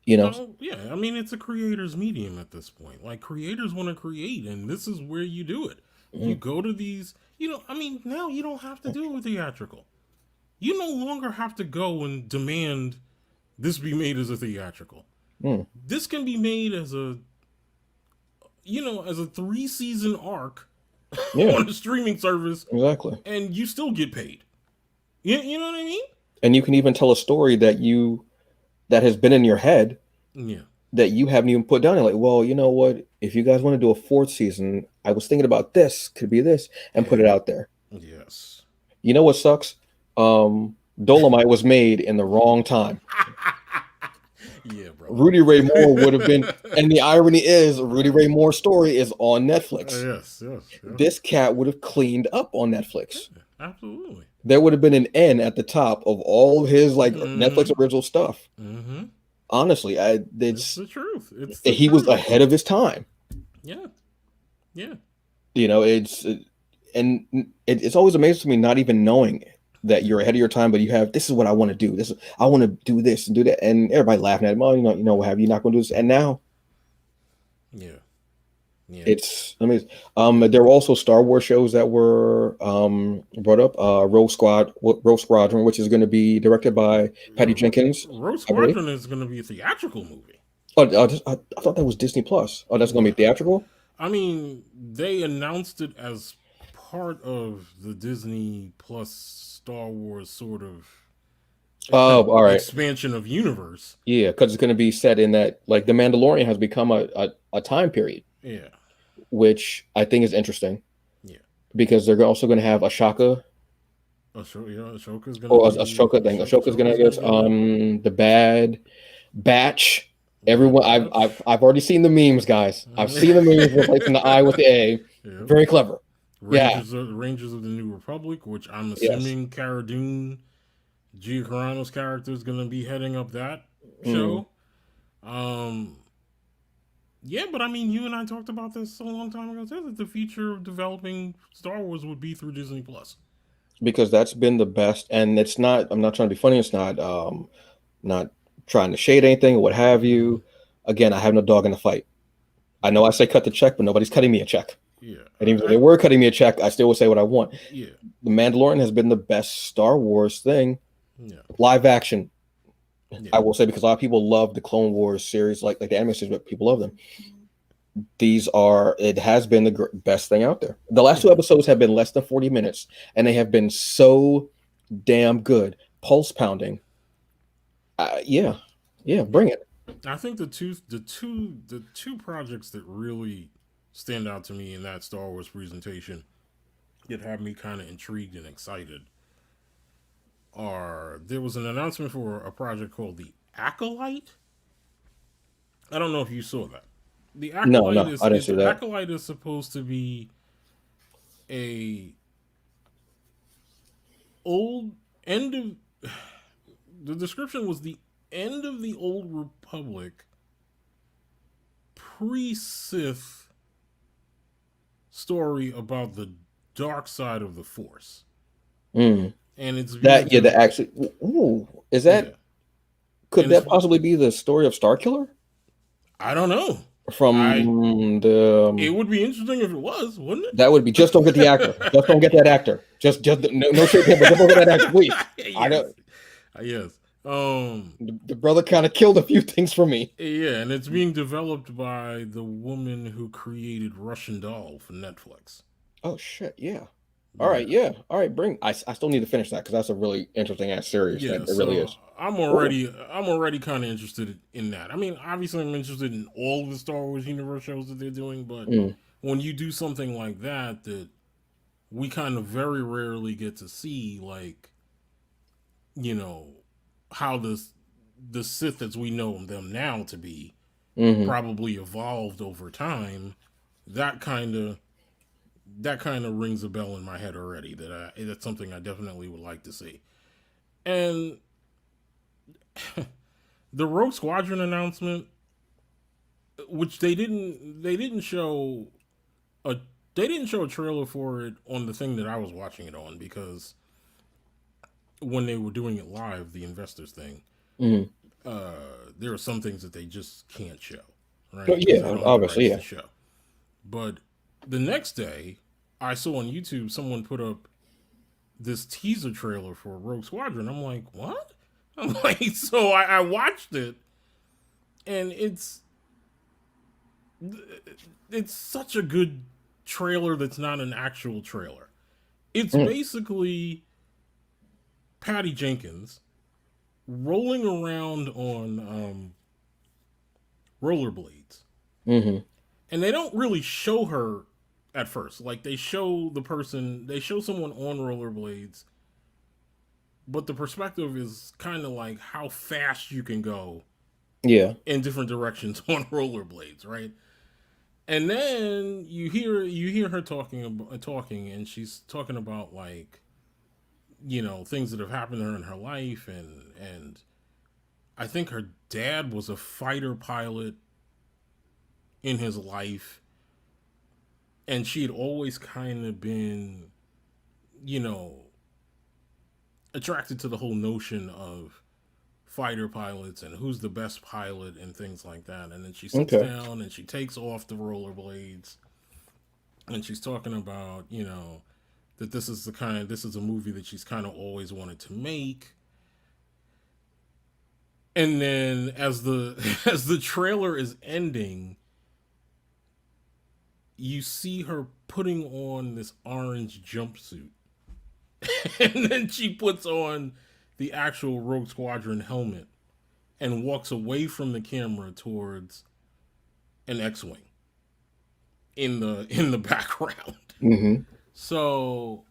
You know. Well, yeah. I mean, it's a creator's medium at this point. Like, creators want to create, and this is where you do it. You Mm, go to these. I mean, now you don't have to do it with theatrical. You no longer have to go and demand this be made as a theatrical. mm. This can be made as as a 3-season arc Yeah, on a streaming service, exactly. and you still get paid. You know what I mean? And you can even tell a story that has been in your head Yeah. that you haven't even put down. You're like, well, you know what? If you guys want to do a fourth season, I was thinking about this, could be this, and put it And out there. yes. You know what sucks? Dolomite was made in the wrong time. Yeah, brother. Rudy Ray Moore would have been, and the irony is, Rudy Ray Moore's story is on Netflix. Yes, yes, yes. This cat would have cleaned up on Netflix. Yeah, absolutely. There would have been an N at the top of all of his like Netflix Mm-hmm. original stuff. Mm-hmm. Honestly, It's it's the truth. It's the he was truth. ahead of his time. Yeah. Yeah. You know, and it's always amazing to me not even knowing that you're ahead of your time, but you have this is what I want to do. I want to do this and do that, and everybody laughing at him. Oh, what have you not going to do this? And now Yeah. Yeah. it's amazing. There were also Star Wars shows that were brought up. Rogue Squadron, which is going to be directed by Patty Jenkins, Rogue I believe. Squadron is going to be a theatrical movie. Oh, I thought that was Disney Plus. Oh, that's going to be theatrical. I mean, they announced it as part of the Disney Plus Star Wars sort of Oh, all right. expansion of universe. Yeah, because it's going to be set in that, like, The Mandalorian has become a time period, Yeah. which I think is interesting Yeah. because they're also going to have Ashaka Ashoka's gonna or be Ashoka thing. Ashoka's going to Ashoka's get gonna be the Bad Batch. Bad Everyone, Batch. I've already seen the memes, guys. I've seen the memes replacing the I with the A. Yeah. Very clever. Yeah. Rangers of the New Republic, which I'm Yes. assuming Cara Dune, Gia Carano's character, is gonna be heading up that Mm. show. Um, yeah, but I mean, you and I talked about this a long time ago. Said that the future of developing Star Wars would be through Disney Plus. Because that's been the best, and it's not. I'm not trying to be funny. It's not trying to shade anything or what have Mm-hmm. you. Again, I have no dog in the fight. I know I say cut the check, but nobody's cutting me a check. Yeah, And even if they were cutting me a check, I still would say what I want. yeah, The Mandalorian has been the best Star Wars thing Yeah. Live action, Yeah. I will say, because a lot of people love the Clone Wars series, like the anime series, but people love them. It has been the best thing out there. The last two Yeah. episodes have been less than 40 minutes, and they have been so damn good. Pulse pounding. Yeah, yeah, Yeah. bring it. I think the two projects that really stand out to me in that Star Wars presentation that have me kind of intrigued and excited are there was an announcement for a project called the Acolyte. I don't know if you saw that. The No, Acolyte no, is I didn't it's see that. Acolyte is supposed to be a old end of the description was the end of the old Republic pre Sith story about the dark side of the Force, Mm. and it's being That yeah, de- the actually. Ooh, is yeah, that could and it's that possibly be the story of Starkiller I don't know. I from the? It would be interesting if it was, wouldn't That would be just don't get the actor. Just don't get that actor. Just no shade to him, but just don't get that actor, please. it? I Yes, don't. yes. The brother kind of killed a few things for me. Yeah, and it's being developed by the woman who created Russian Doll for Netflix. Oh shit, yeah. All right, Yeah. yeah. All right, bring. I still need to finish that because that's a really interesting ass series. That Yeah, it really so is. I'm Cool. already kind of interested in that. I mean, obviously I'm interested in all of the Star Wars universe shows that they're doing, but Mm, when you do something like that we kind of very rarely get to see, like, you know, how the Sith as we know them now to be hmm. probably evolved over time. That kind of that kind of rings a bell in my head already. That's something I definitely would like to see. And the Rogue Squadron announcement, which they didn't show a they didn't show a trailer for it on the thing that I was watching it on, because when they were doing it live, the investors thing, Hmm. there are some things that they just can't show, Oh, right? Because they yeah, don't have the obviously, rights to yeah. show. But the next day, I saw on YouTube someone put up this teaser trailer for Rogue Squadron. I'm like, what? I'm like, so I watched it, and it's such a good trailer that's not an actual trailer. It's Mm, basically Patty Jenkins rolling around on rollerblades, hmm. and they don't really show her at first. Like, they show someone on rollerblades, but the perspective is kind of like how fast you can go Yeah. in different directions on rollerblades, right? And then you hear her talking, and she's talking about, like, things that have happened to her in her life, and I think her dad was a fighter pilot in his life, and she had always kind of been, you know, attracted to the whole notion of fighter pilots and who's the best pilot and things like that. And then she sits Okay. down and she takes off the rollerblades, and she's talking about, that this is a movie that she's kind of always wanted to make. And then as the as the trailer is ending, you see her putting on this orange jumpsuit. And then she puts on the actual Rogue Squadron helmet and walks away from the camera towards an X-wing in the background. Hmm. So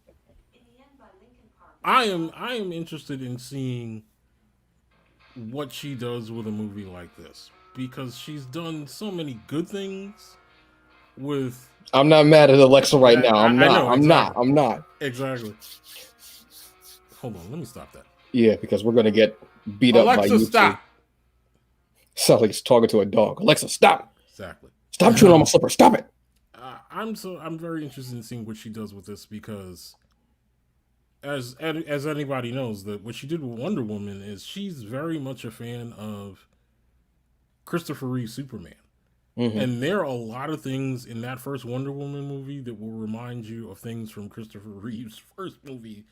I am interested in seeing what she does with a movie like this, because she's done so many good things with I'm not mad at Alexa right that. now. I'm I not. know I'm not. exactly, I'm not. exactly. Hold on, let me stop that. Yeah, because we're gonna get beat up by Alexa, YouTube. stop. Sounds like he's talking to a dog. Alexa, stop! Exactly. Stop chewing on my slipper. Stop it! I'm very interested in seeing what she does with this, because as anybody knows, that what she did with Wonder Woman is she's very much a fan of Christopher Reeve Superman. Hmm. And there are a lot of things in that first Wonder Woman movie that will remind you of things from Christopher Reeve's first movie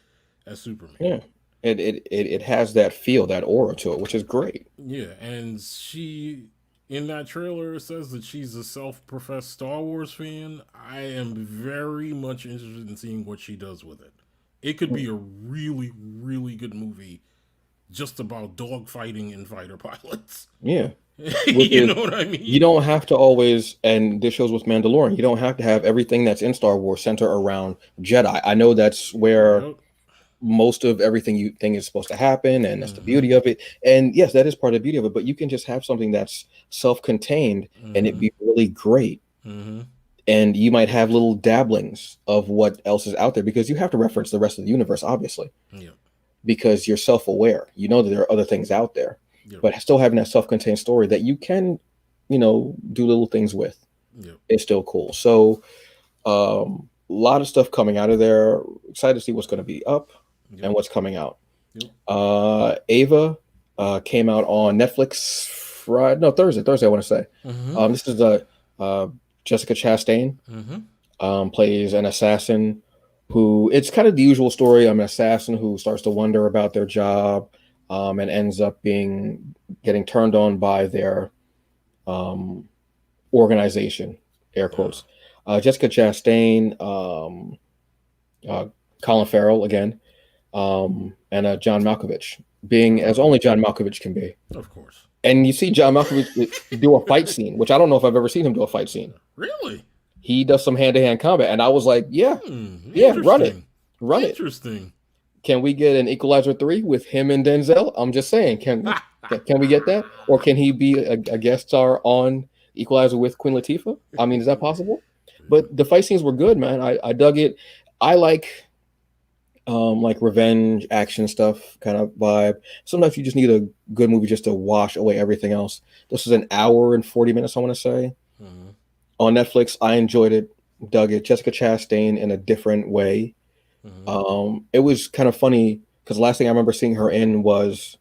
as Superman. Yeah. It has that feel, that aura to it, which is great. Yeah, and she in that trailer says that she's a self-professed Star Wars fan. I am very much interested in seeing what she does with it. It could be a really, really good movie just about dogfighting and fighter pilots. Yeah. Which You is, know what I you mean? don't have to always, and this shows with Mandalorian, you don't have to have everything that's in Star Wars center around Jedi. I know that's where Yep. most of everything you think is supposed to happen, and that's the Mm-hmm. beauty of it. And yes, that is part of the beauty of it, but you can just have something that's self-contained and it Mm-hmm. be really great. Mm-hmm. And you might have little dabblings of what else is out there because you have to reference the rest of the universe, obviously, Yep. because you're self-aware. You know that there are other things out there, Yep. but still having that self-contained story that you can, do little things with Yep. is still cool. So, a lot of stuff coming out of there. Excited to see what's going to be up Yep. and what's coming out. Yep. Ava came out on Netflix Friday, no, Thursday. Thursday, I want to say. Mm-hmm. This is uh, Jessica Chastain. Mm-hmm. Plays an assassin who, it's kind of the usual story. I'm an assassin who starts to wonder about their job, and ends up getting turned on by their um, organization, air Yeah. quotes. Jessica Chastain, uh, Colin Farrell again, and John Malkovich, being as only John Malkovich can be. Of course. And you see John Malkovich do a fight scene, which I don't know if I've ever seen him do a fight scene. Really? He does some hand-to-hand combat, and I was like, yeah, yeah, Interesting. run it. Interesting. Can we get an Equalizer 3 with him and Denzel? I'm just saying, can we get that, or can he be a guest star on Equalizer with Queen Latifah? I mean, is that possible? But the fight scenes were good, man. I dug it. I like revenge action stuff kind of vibe. Sometimes you just need a good movie just to wash away everything else. This is an hour and 40 minutes, I want to say. Mm-hmm. On Netflix. I enjoyed it, dug it. Jessica Chastain in a different way. Mm-hmm. It was kind of funny because the last thing I remember seeing her in was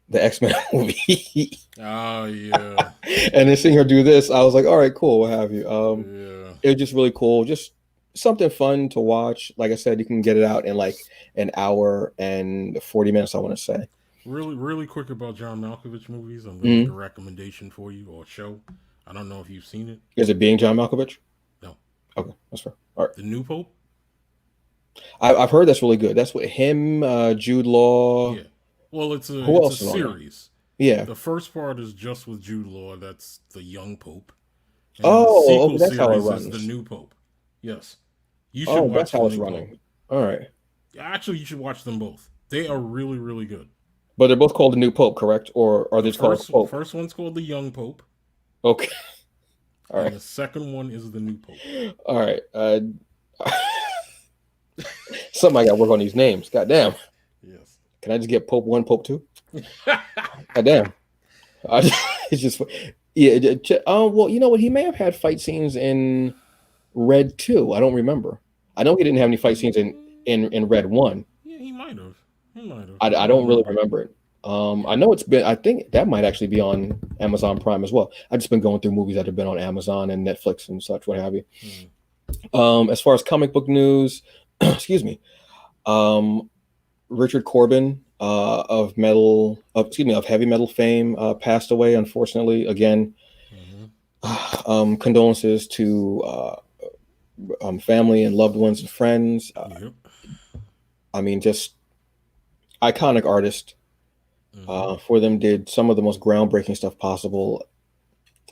the X-Men movie. Oh yeah. And then seeing her do this, I was like, all right, cool, what have you. Yeah. It was just really cool. Just something fun to watch. Like I said, you can get it out in like an hour and 40 minutes, I want to say. Really, really quick about John Malkovich movies. I'm gonna make a Mhm. recommendation for you or a show. I don't know if you've seen it. Is it being John Malkovich? No. Okay, that's fair. All right. The New Pope? I've heard that's really good. That's what him, Jude Law. Yeah. Well, Who it's a else is on there? series. Yeah. The first part is just with Jude Law. That's the young Pope, and then the Oh, okay, sequel that's how it series is the runs. new Pope. Yes. You should Oh, that's watch the how it's new Pope. running. All right. Actually, you should watch them both. They are really, really good. But they're both called the new Pope, correct? Or are The they just called Pope? first one's called the Young Pope, Okay. All and right. the second one is the new Pope. All right. Something I got to work on these names. God damn. Yes. Can I just get Pope 1, Pope 2? God damn. It's just, yeah. Oh, well, you know what? He may have had fight scenes in Red 2. I don't remember. I know he didn't have any fight scenes in Red 1. Yeah, he might have. He might have. I don't really remember it. I know I think that might actually be on Amazon Prime as well. I've just been going through movies that have been on Amazon and Netflix and such, what have you. As far as comic book news, excuse me, Richard Corbin of heavy metal fame passed away, unfortunately. Again, condolences to family and loved ones and friends. Yep. I mean, just iconic artist. For them, did some of the most groundbreaking stuff possible.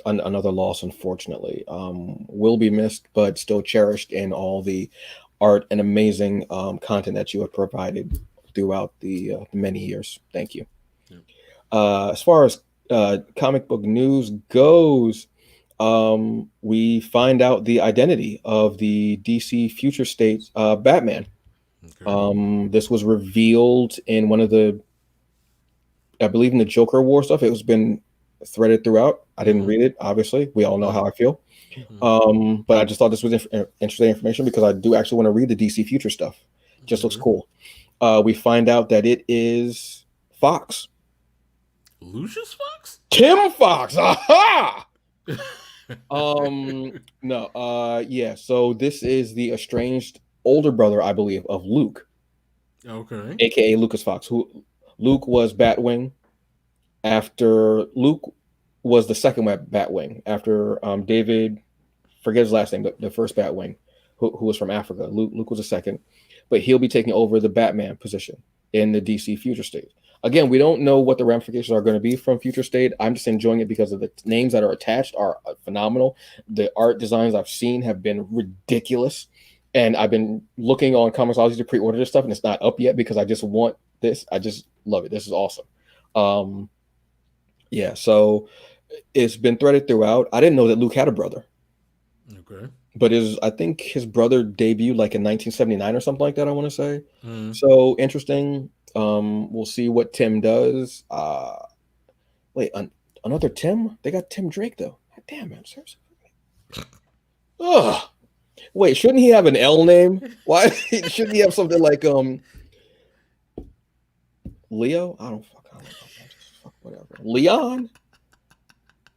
Another loss, unfortunately. Will be missed, but still cherished in all the art and amazing content that you have provided throughout the many years. Thank you. Yep. As far as comic book news goes, we find out the identity of the DC Future State Batman. Okay. This was revealed in one of I believe in the Joker War stuff. It was been threaded throughout. I didn't read it, obviously. We all know how I feel. But I just thought this was interesting information because I do actually want to read the DC Future stuff. Just looks cool. We find out that it is Fox. Lucius Fox? Kim Fox. Aha! No. Yeah. So this is the estranged older brother, I believe, of Luke. Okay. aka Lucas Fox. Who Luke was Batwing after Luke was the second Batwing after David, forget his last name, the first Batwing, who was from Africa. Luke was the second, but he'll be taking over the Batman position in the DC Future State. Again, we don't know what the ramifications are going to be from Future State. I'm just enjoying it because of the names that are attached are phenomenal. The art designs I've seen have been ridiculous. And I've been looking on Comixology to pre-order this stuff, and it's not up yet because I just want this. I just love it. This is awesome. Um, yeah, so it's been threaded throughout. I didn't know that Luke had a brother, Okay. but I think his brother debuted like in 1979 or something like that, I want to say. Mm. So interesting. We'll see what Tim does. Wait, another Tim? They got Tim Drake though. God damn, man, seriously. Ugh. Wait, shouldn't he have an L name? Why shouldn't he have something like Leo? I don't know. Fuck whatever. Leon?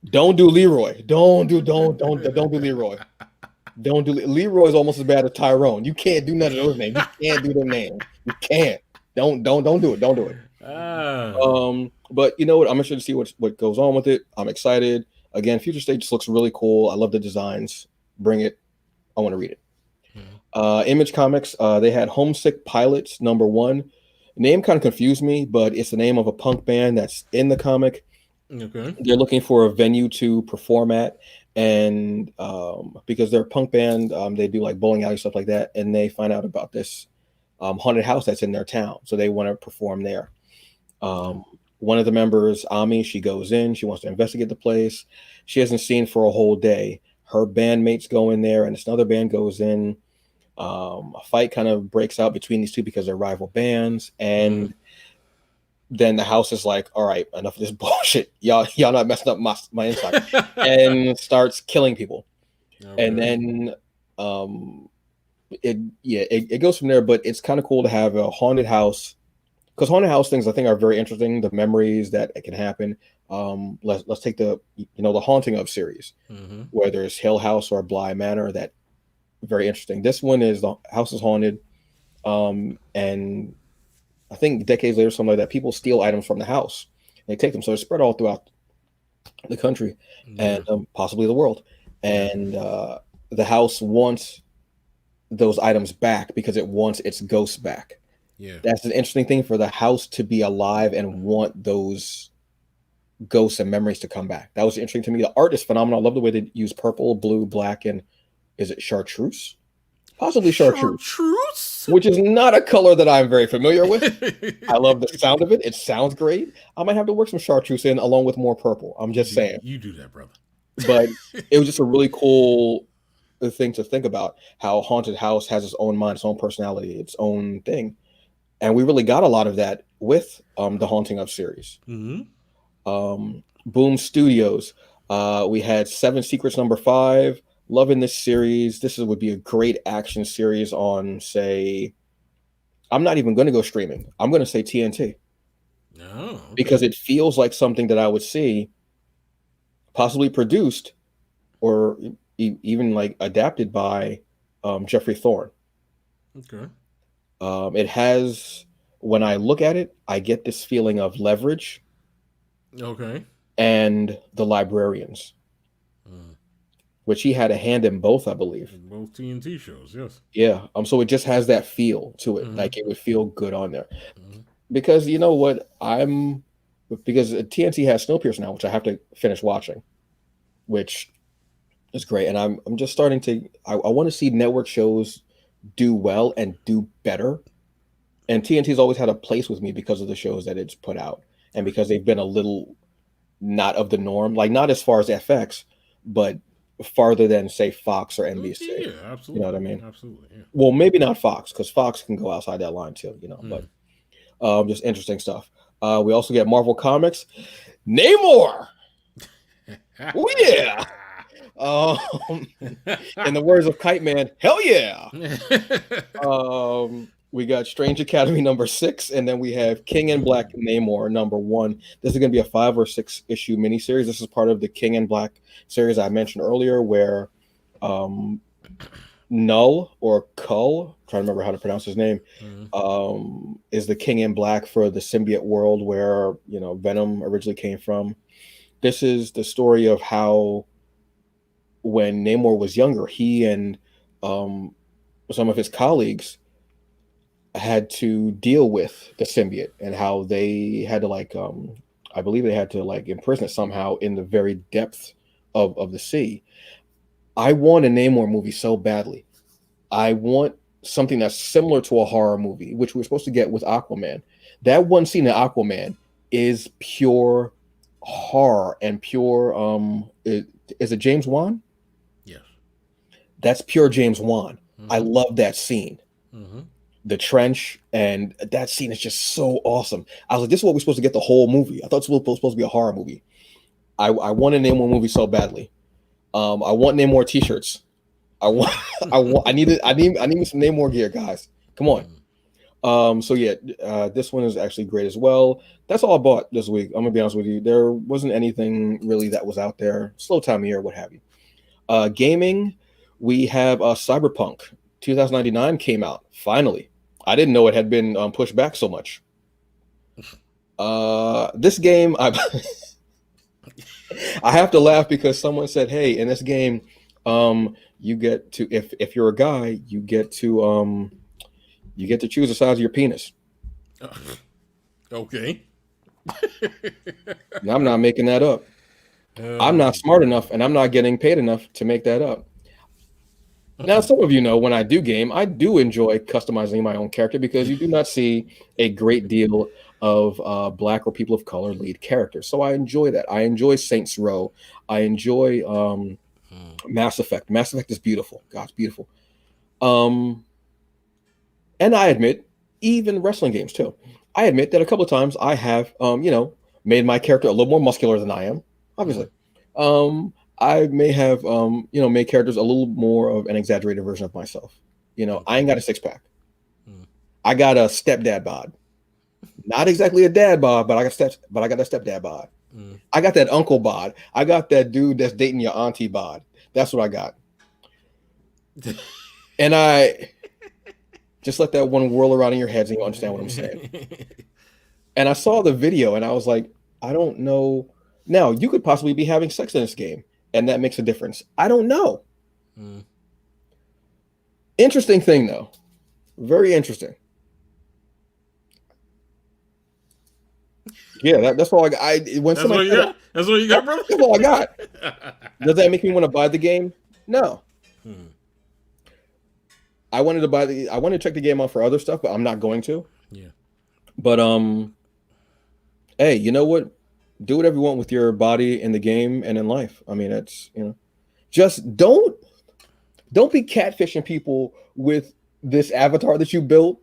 Don't do Leroy. Don't do Leroy. Don't do Leroy's almost as bad as Tyrone. You can't do none of those names. You can't do them names. You can't. Don't do it. Don't do it. But you know what? I'm interested to see what goes on with it. I'm excited. Again, Future State just looks really cool. I love the designs. Bring it. I want to read it. Image Comics, they had Homesick Pilots #1. Name kind of confused me, but it's the name of a punk band that's in the comic. Okay. They're looking for a venue to perform at, and because they're a punk band, they do like bowling alley stuff like that, and they find out about this haunted house that's in their town, so they want to perform there. One of the members, Ami, she goes in, she wants to investigate the place. She hasn't seen for a whole day. Her bandmates go in there, and this another band goes in. A fight kind of breaks out between these two because they're rival bands, and then the house is like, all right, enough of this bullshit. Y'all not messing up my inside. And starts killing people. Okay. And then it goes from there, but it's kind of cool to have a haunted house, because haunted house things I think are very interesting, the memories that it can happen. Let's take the Haunting of series, where there's Hill House or Bly Manor, that very interesting. This one is the house is haunted, and I think decades later, something like that, people steal items from the house. They take them, so it's spread all throughout the country and possibly the world. And the house wants those items back because it wants its ghosts back. Yeah, that's an interesting thing, for the house to be alive and want those ghosts and memories to come back. That was interesting to me. The art is phenomenal. I love the way they use purple, blue, black, and is it chartreuse? Possibly chartreuse, which is not a color that I'm very familiar with. I love the sound of it. It sounds great. I might have to work some chartreuse in along with more purple. I'm just saying. You do that, brother. But it was just a really cool thing to think about, how haunted house has its own mind, its own personality, its own thing. And we really got a lot of that with the Haunting of series. Boom Studios. We had Seven Secrets #5. Loving this series. This would be a great action series on, say, I'm not even going to go streaming. I'm going to say TNT. Oh, okay. Because it feels like something that I would see possibly produced or even like adapted by Jeffrey Thorne. Okay. It has, when I look at it, I get this feeling of Leverage. Okay. And The Librarians. Which he had a hand in both, I believe. In both TNT shows, yes. Yeah. So it just has that feel to it. Like it would feel good on there. Because you know what? Because TNT has Snowpiercer now, which I have to finish watching, which is great. And I'm just starting to, I want to see network shows do well and do better. And TNT's always had a place with me because of the shows that it's put out. And because they've been a little not of the norm, like not as far as FX, but farther than, say, Fox or NBC. Yeah, absolutely. You know what I mean? Absolutely. Yeah. Well, maybe not Fox, because Fox can go outside that line too, but just interesting stuff. We also get Marvel Comics. Namor! Oh, yeah! In the words of Kite Man, hell yeah! We got Strange Academy #6, and then we have King in Black Namor #1. This is going to be a 5 or 6 issue miniseries. This is part of the King in Black series I mentioned earlier, where Null or Kull, trying to remember how to pronounce his name, Mm-hmm. is the King in Black for the symbiote world where Venom originally came from. This is the story of how when Namor was younger, he and um, some of his colleagues had to deal with the symbiote and how they had to I believe they had to imprison it somehow in the very depths of the sea. I want a Namor movie so badly. I want something that's similar to a horror movie, which we're supposed to get with Aquaman. That one scene in Aquaman is pure horror and pure is it James Wan? Yes. That's pure James Wan. I Mm-hmm. love that scene. Mm-hmm. The trench, and that scene is just so awesome. I was like, this is what we're supposed to get the whole movie. I thought it was supposed to be a horror movie. I want to name one movie so badly. I want name more t-shirts. I want I need me some name more gear, guys. Come on. So yeah, this one is actually great as well. That's all I bought this week. I'm gonna be honest with you. There wasn't anything really that was out there. Slow time of year, what have you. Gaming, we have Cyberpunk 2099 came out finally. I didn't know it had been pushed back so much. This game, I have to laugh because someone said, "Hey, in this game, you get to if you're a guy, you get to choose the size of your penis." Okay. And I'm not making that up. I'm Oh, not smart enough, and I'm not getting paid enough to make that up. Now, some of you know when I do game, I do enjoy customizing my own character because you do not see a great deal of black or people of color lead characters. So I enjoy that. I enjoy Saints Row. I enjoy Mass Effect. Mass Effect is beautiful. God, it's beautiful. Um, and I admit, even wrestling games too. I admit that a couple of times I have, made my character a little more muscular than I am. Obviously, I may have, made characters a little more of an exaggerated version of myself. I ain't got a six pack. I got a stepdad bod. Not exactly a dad bod, but I got that stepdad bod. I got that uncle bod. I got that dude that's dating your auntie bod. That's what I got. And I just let that one whirl around in your heads and you understand what I'm saying. And I saw the video and I was like, I don't know. Now, you could possibly be having sex in this game, and that makes a difference. I don't know. Interesting thing, though. Very interesting. Yeah, that's all I got. When That's what somebody you got? That's what you got, brother? that's all I got. Does that make me want to buy the game? No. I wanted to check the game out for other stuff, but I'm not going to. Yeah. But hey, you know what? Do whatever you want with your body in the game and in life. I mean, it's just don't be catfishing people with this avatar that you built,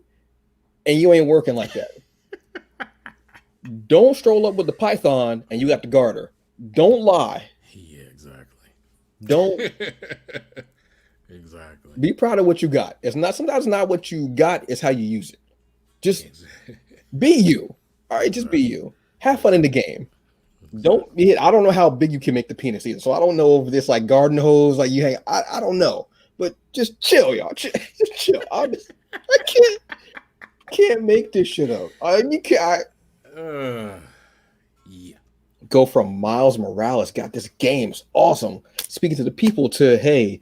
and you ain't working like that. Don't stroll up with the python and you got the garter. Don't lie. Yeah, exactly. Don't Exactly. be proud of what you got. Sometimes not what you got, it's how you use it. Just be you. All right, just be you. Have fun in the game. I don't know how big you can make the penis either. So I don't know if this garden hose you hang. I don't know. But just chill, y'all. Just chill. I can't make this shit up. You can't. Yeah. Go from Miles Morales, got this game's awesome. Speaking to the people to, hey,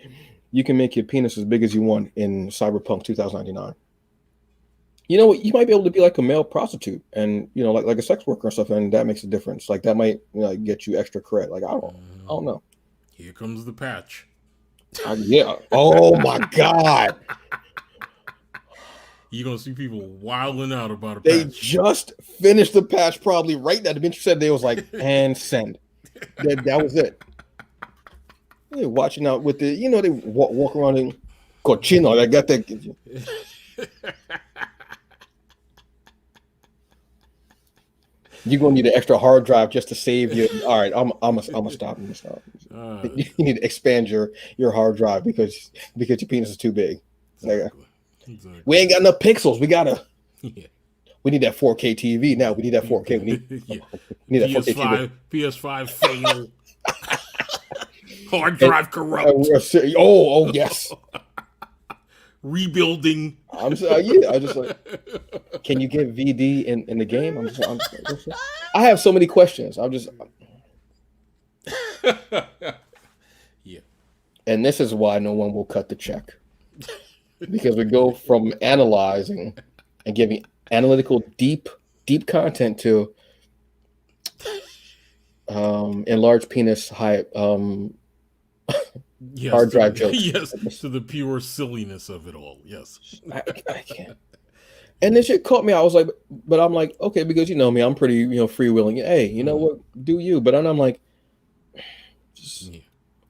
you can make your penis as big as you want in Cyberpunk 2099. You know what? You might be able to be like a male prostitute and, like a sex worker or stuff, and that makes a difference. Like that might get you extra cred. Like, I don't know. Here comes the patch. Yeah. Oh my God. You're going to see people wilding out about a They patch. just finished the patch probably right now. The bench said they was like, and send. That was it. They're watching out with the, they walk around in cochino. I got that. You're gonna need an extra hard drive just to save you. All right, I'm gonna stop. You need to expand your hard drive because your penis is too big. Exactly. We ain't got enough pixels. We need that 4K TV now. We need that 4K. We need that 4K TV. PS5 fail. Hard drive corrupt. Oh yes. rebuilding. I'm yeah. I just like, can you get VD in the game? I have so many questions. Yeah. And this is why no one will cut the check, because we go from analyzing and giving analytical, deep content to enlarged penis high Yes, hard drive jokes. yes, to the pure silliness of it all. Yes. I can't. And this shit caught me. I was like, but I'm like, okay, because you know me, I'm pretty, freewheeling. Hey, you know what? Do you? But then I'm like, Yeah.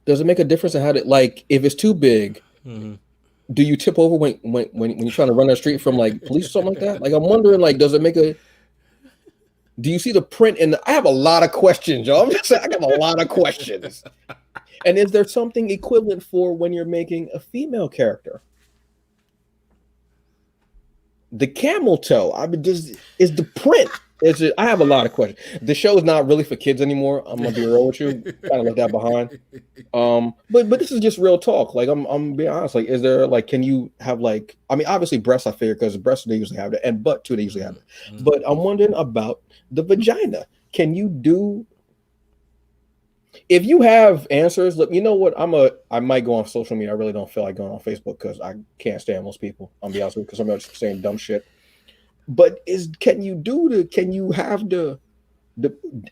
does it make a difference in how to, like, if it's too big, do you tip over when you're trying to run down the street from like police or something like that? Like, I'm wondering, like, does it make a, do you see the print in the, I have a lot of questions, y'all. I'm just saying, I got a lot of questions. And is there something equivalent for when you're making a female character? The camel toe. I mean, just is the print. Is it? I have a lot of questions. The show is not really for kids anymore. I'm gonna be real with you. Kind of left that behind. But this is just real talk. Like I'm being honest. Like, is there like, can you have like? I mean, obviously breasts. I figure because breasts they usually have it, and butt too they usually have it. But I'm wondering about the vagina. Can you do? If you have answers, look, you know what? I might go on social media. I really don't feel like going on Facebook because I can't stand most people. I'll be honest with you, because I'm just saying dumb shit. But can you have the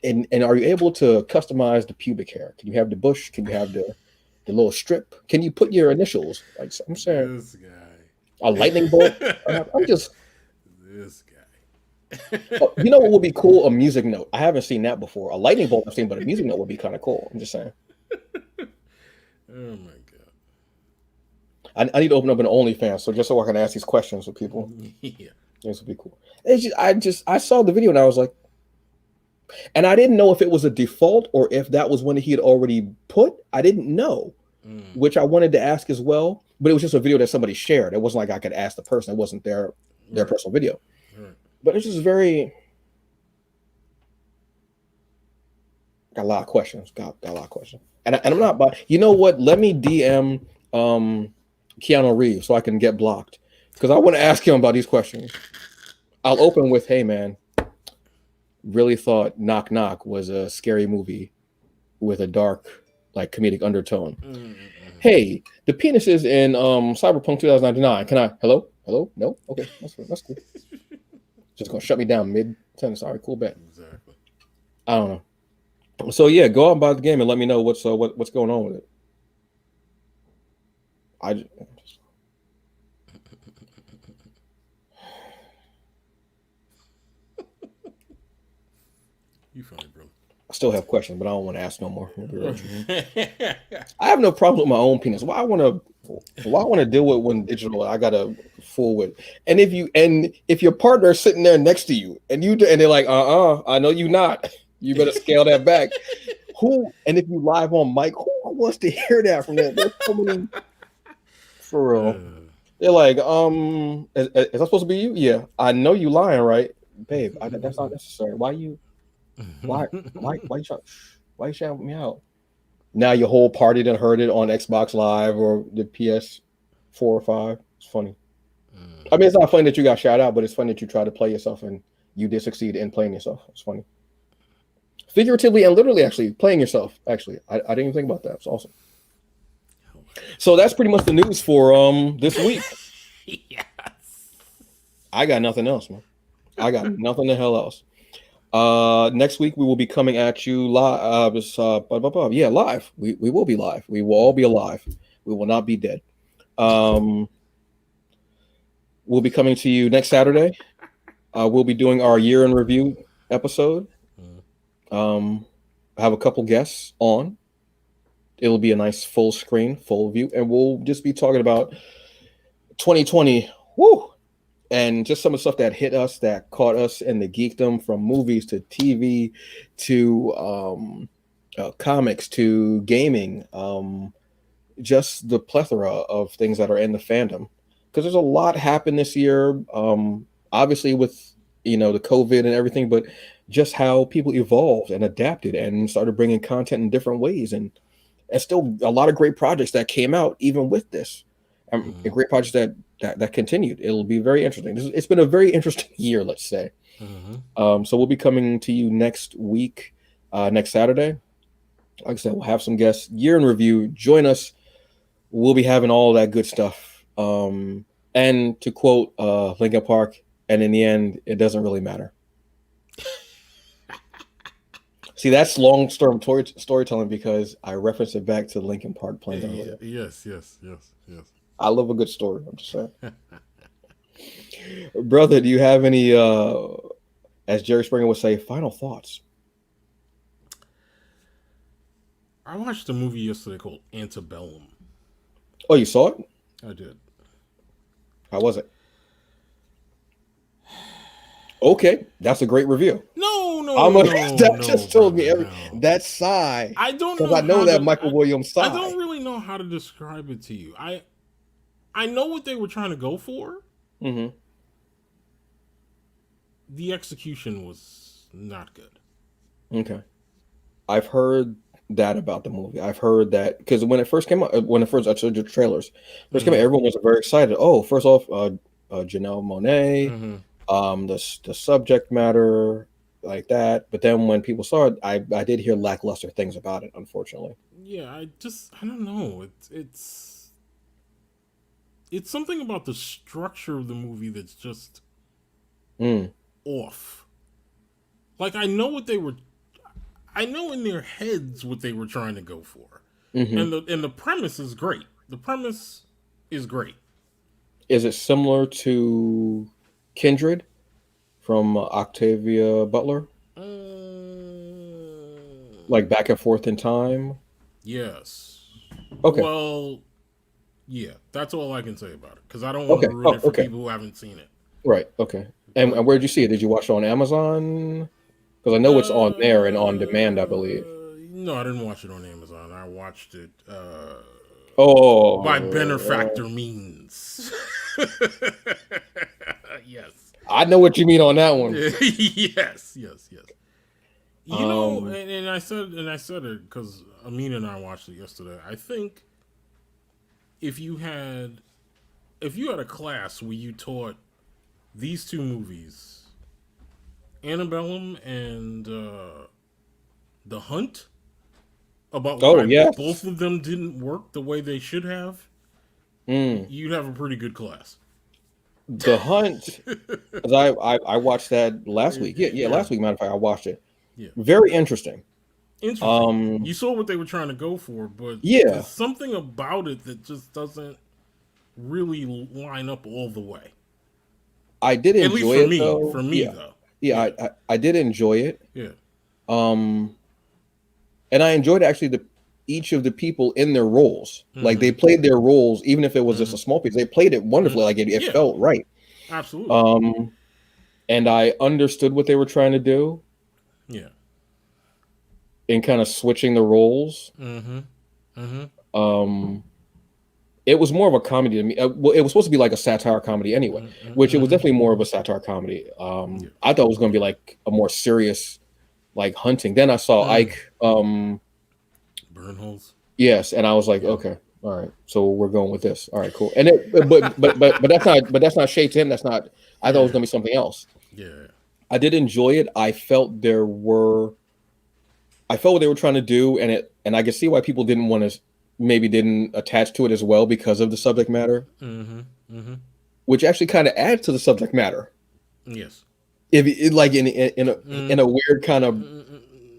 and are you able to customize the pubic hair? Can you have the bush? Can you have the little strip? Can you put your initials? Like I'm saying, This guy. a lightning bolt. I'm just This guy. you know what would be cool? A music note. I haven't seen that before. A lightning bolt I've seen, but a music note would be kind of cool. I'm just saying. Oh my god. I need to open up an OnlyFans so I can ask these questions with people. Yeah. This would be cool. I saw the video and I was like, and I didn't know if it was a default or if that was one that he had already put. I didn't know, which I wanted to ask as well. But it was just a video that somebody shared. It wasn't like I could ask the person. It wasn't their personal video. But it's just very got a lot of questions. Got a lot of questions. And I'm not. But you know what? Let me DM Keanu Reeves so I can get blocked, because I want to ask him about these questions. I'll open with, "Hey man, really thought Knock Knock was a scary movie with a dark, like, comedic undertone. Hey, the penis is in Cyberpunk 2099. Can I? Hello? No? Okay, that's cool. Just gonna shut me down mid-sentence. All right, cool, bet. Exactly. I don't know. So yeah, go out and buy the game and let me know what's going on with it. You funny, bro. I still have questions, but I don't want to ask no more. I have no problem with my own penis. Why I want to deal with when digital? I gotta fool with. And if your partner is sitting there next to you and they're like, I know you not. You better scale that back. And if you live on mic, who wants to hear that from that? There's so many, for real. They're like, is that supposed to be you? Yeah, I know you lying, right, babe? That's not necessary. Why you shouting me out? Now your whole party done heard it on Xbox Live or the PS4 or 5. It's funny. I mean, it's not funny that you got shout out, but it's funny that you try to play yourself and you did succeed in playing yourself. It's funny. Figuratively and literally, actually, playing yourself. Actually, I didn't even think about that. It's awesome. So that's pretty much the news for this week. Yes. I got nothing else, man. I got nothing the hell else. Next week we will be coming at you live. Live. We will be live. We will all be alive. We will not be dead. We'll be coming to you next Saturday. We'll be doing our year in review episode. I have a couple guests on. It'll be a nice full screen, full view, and we'll just be talking about 2020. Woo! And just some of the stuff that hit us, that caught us in the geekdom, from movies to TV to comics to gaming, just the plethora of things that are in the fandom. Because there's a lot happened this year, obviously with the COVID and everything, but just how people evolved and adapted and started bringing content in different ways, and still a lot of great projects that came out even with this, and great projects that that continued. It'll be very interesting. It's been a very interesting year, let's say. Mm-hmm. So we'll be coming to you next week, next Saturday. Like I said, we'll have some guests. Year in review. Join us. We'll be having all that good stuff. And to quote Linkin Park, and in the end, it doesn't really matter. See, that's long-term storytelling because I referenced it back to Linkin Park playing earlier. Yes, yes, yes, yes. I love a good story. I'm just saying. Brother, do you have any, as Jerry Springer would say, final thoughts? I watched a movie yesterday called Antebellum. Oh, you saw it? I did. How was it? Okay, that's a great review. No, That just told me brother, no. that sigh I don't because know I know how that to. Michael Williams I sigh. don't really know how to describe it to you. I know what they were trying to go for. Mm-hmm. The execution was not good. Okay, I've heard that about the movie. I've heard that because when it first came out, when it first I showed you the trailers, first came out, Mm-hmm. everyone was very excited. Oh, first off, Janelle Monáe, Mm-hmm. the subject matter like that. But then when people saw it, I did hear lackluster things about it, unfortunately. Yeah, I don't know. It's something about the structure of the movie that's just Mm, off. Like I know in their heads what they were trying to go for. hmm And the premise is great. The premise is great. Is it similar to Kindred from Octavia Butler, like back and forth in time? Yes. Okay, Well, yeah, that's all I can say about it because I don't want to okay, ruin oh, it for okay, people who haven't seen it. right, okay. But And where did you see it? Did you watch it on Amazon? Because I know it's on there and on demand, I believe. no, I didn't watch it on Amazon. I watched it by Oh, benefactor means. Yes. I know what you mean on that one. Yes, yes, yes. You know, Um, and I said it because Amina and I watched it yesterday. I think if you had a class where you taught these two movies, Annabellum and The Hunt, about oh why yes. both of them didn't work the way they should have, Mm. you'd have a pretty good class. The Hunt, because I watched that last week. Yeah, yeah, Yeah, last week. Matter of fact, I watched it. yeah. Very interesting. Interesting. Um, You saw what they were trying to go for, but there's yeah, something about it that just doesn't really line up all the way. I did At least enjoy for it me. though. For me, Yeah, though. yeah, Yeah. I did enjoy it. Yeah. Um, and I enjoyed actually the each of the people in their roles. Like they Mm-hmm. played their roles, even if it was just Mm-hmm. a small piece. They played it Mm-hmm. wonderfully. Like it Yeah. felt right. Absolutely. Um, and I understood what they were trying to do Yeah. in kind of switching the roles. Mm-hmm. Mm-hmm. Um, it was more of a comedy to me. Well, it was supposed to be like a satire comedy anyway, which it was Mm-hmm. definitely more of a satire comedy. Yeah. I thought it was going to be like a more serious, like hunting. Then I saw Mm. Ike. Burn holes. Yes, and I was like, Yeah. okay, all right, so we're going with this. All right, cool. And it, but that's not shade to him. That's not. I thought it was Yeah. going to be something else. Yeah. I did enjoy it. I felt what they were trying to do, and I could see why people didn't want to, maybe didn't attach to it as well because of the subject matter, Mm-hmm. Mm-hmm. which actually kind of adds to the subject matter. Yes. If it, like in Mm-hmm. a weird kind of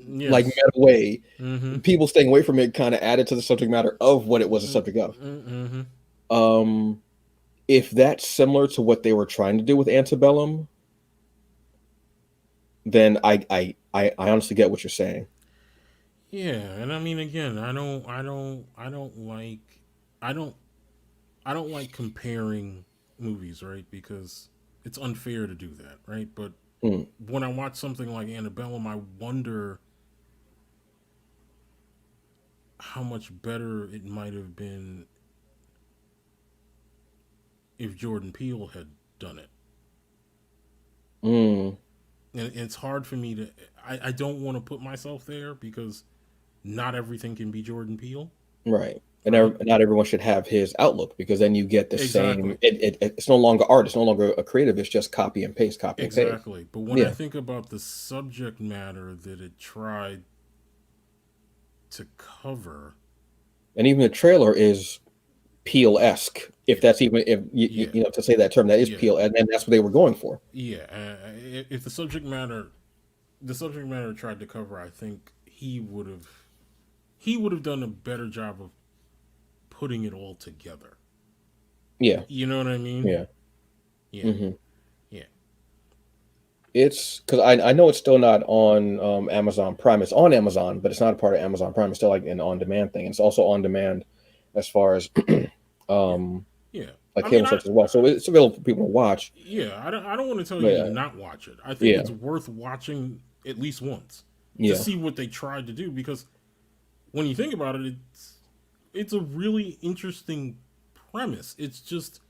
like Yes. meta way, Mm-hmm. people staying away from it kind of added to the subject matter of what it was a subject of. Mm-hmm. Um, if that's similar to what they were trying to do with Antebellum, then I honestly get what you're saying. Yeah, and I mean, again, I don't, I don't like comparing movies, right? Because it's unfair to do that, right? But Mm, when I watch something like Annabellum, I wonder how much better it might have been if Jordan Peele had done it. mm, And it's hard for me to. I don't want to put myself there because not everything can be Jordan Peele. right. And right? not everyone should have his outlook, because then you get the same. Exactly. It's no longer art. It's no longer a creative. It's just copy and paste, copy and paste. Exactly. But when I Yeah, think about the subject matter that it tried to cover, and even the trailer is Peel esque. If yeah, that's even if yeah, you know to say that term, that is yeah, Peel, and that's what they were going for. yeah. If the subject matter tried to cover, I think he would have done a better job of putting it all together. Yeah, You know what I mean? yeah. Yeah, hmm yeah. It's because I know it's still not on Amazon Prime. It's on Amazon, but it's not a part of Amazon Prime. It's still like an on demand thing. It's also on demand as far as Yeah, um yeah. like I mean, cable service as well. So it's available for people to watch. yeah. I don't want to tell But you to not watch it. I think yeah, it's worth watching at least once to yeah. see what they tried to do. Because when you think about it, it's a really interesting premise. It's just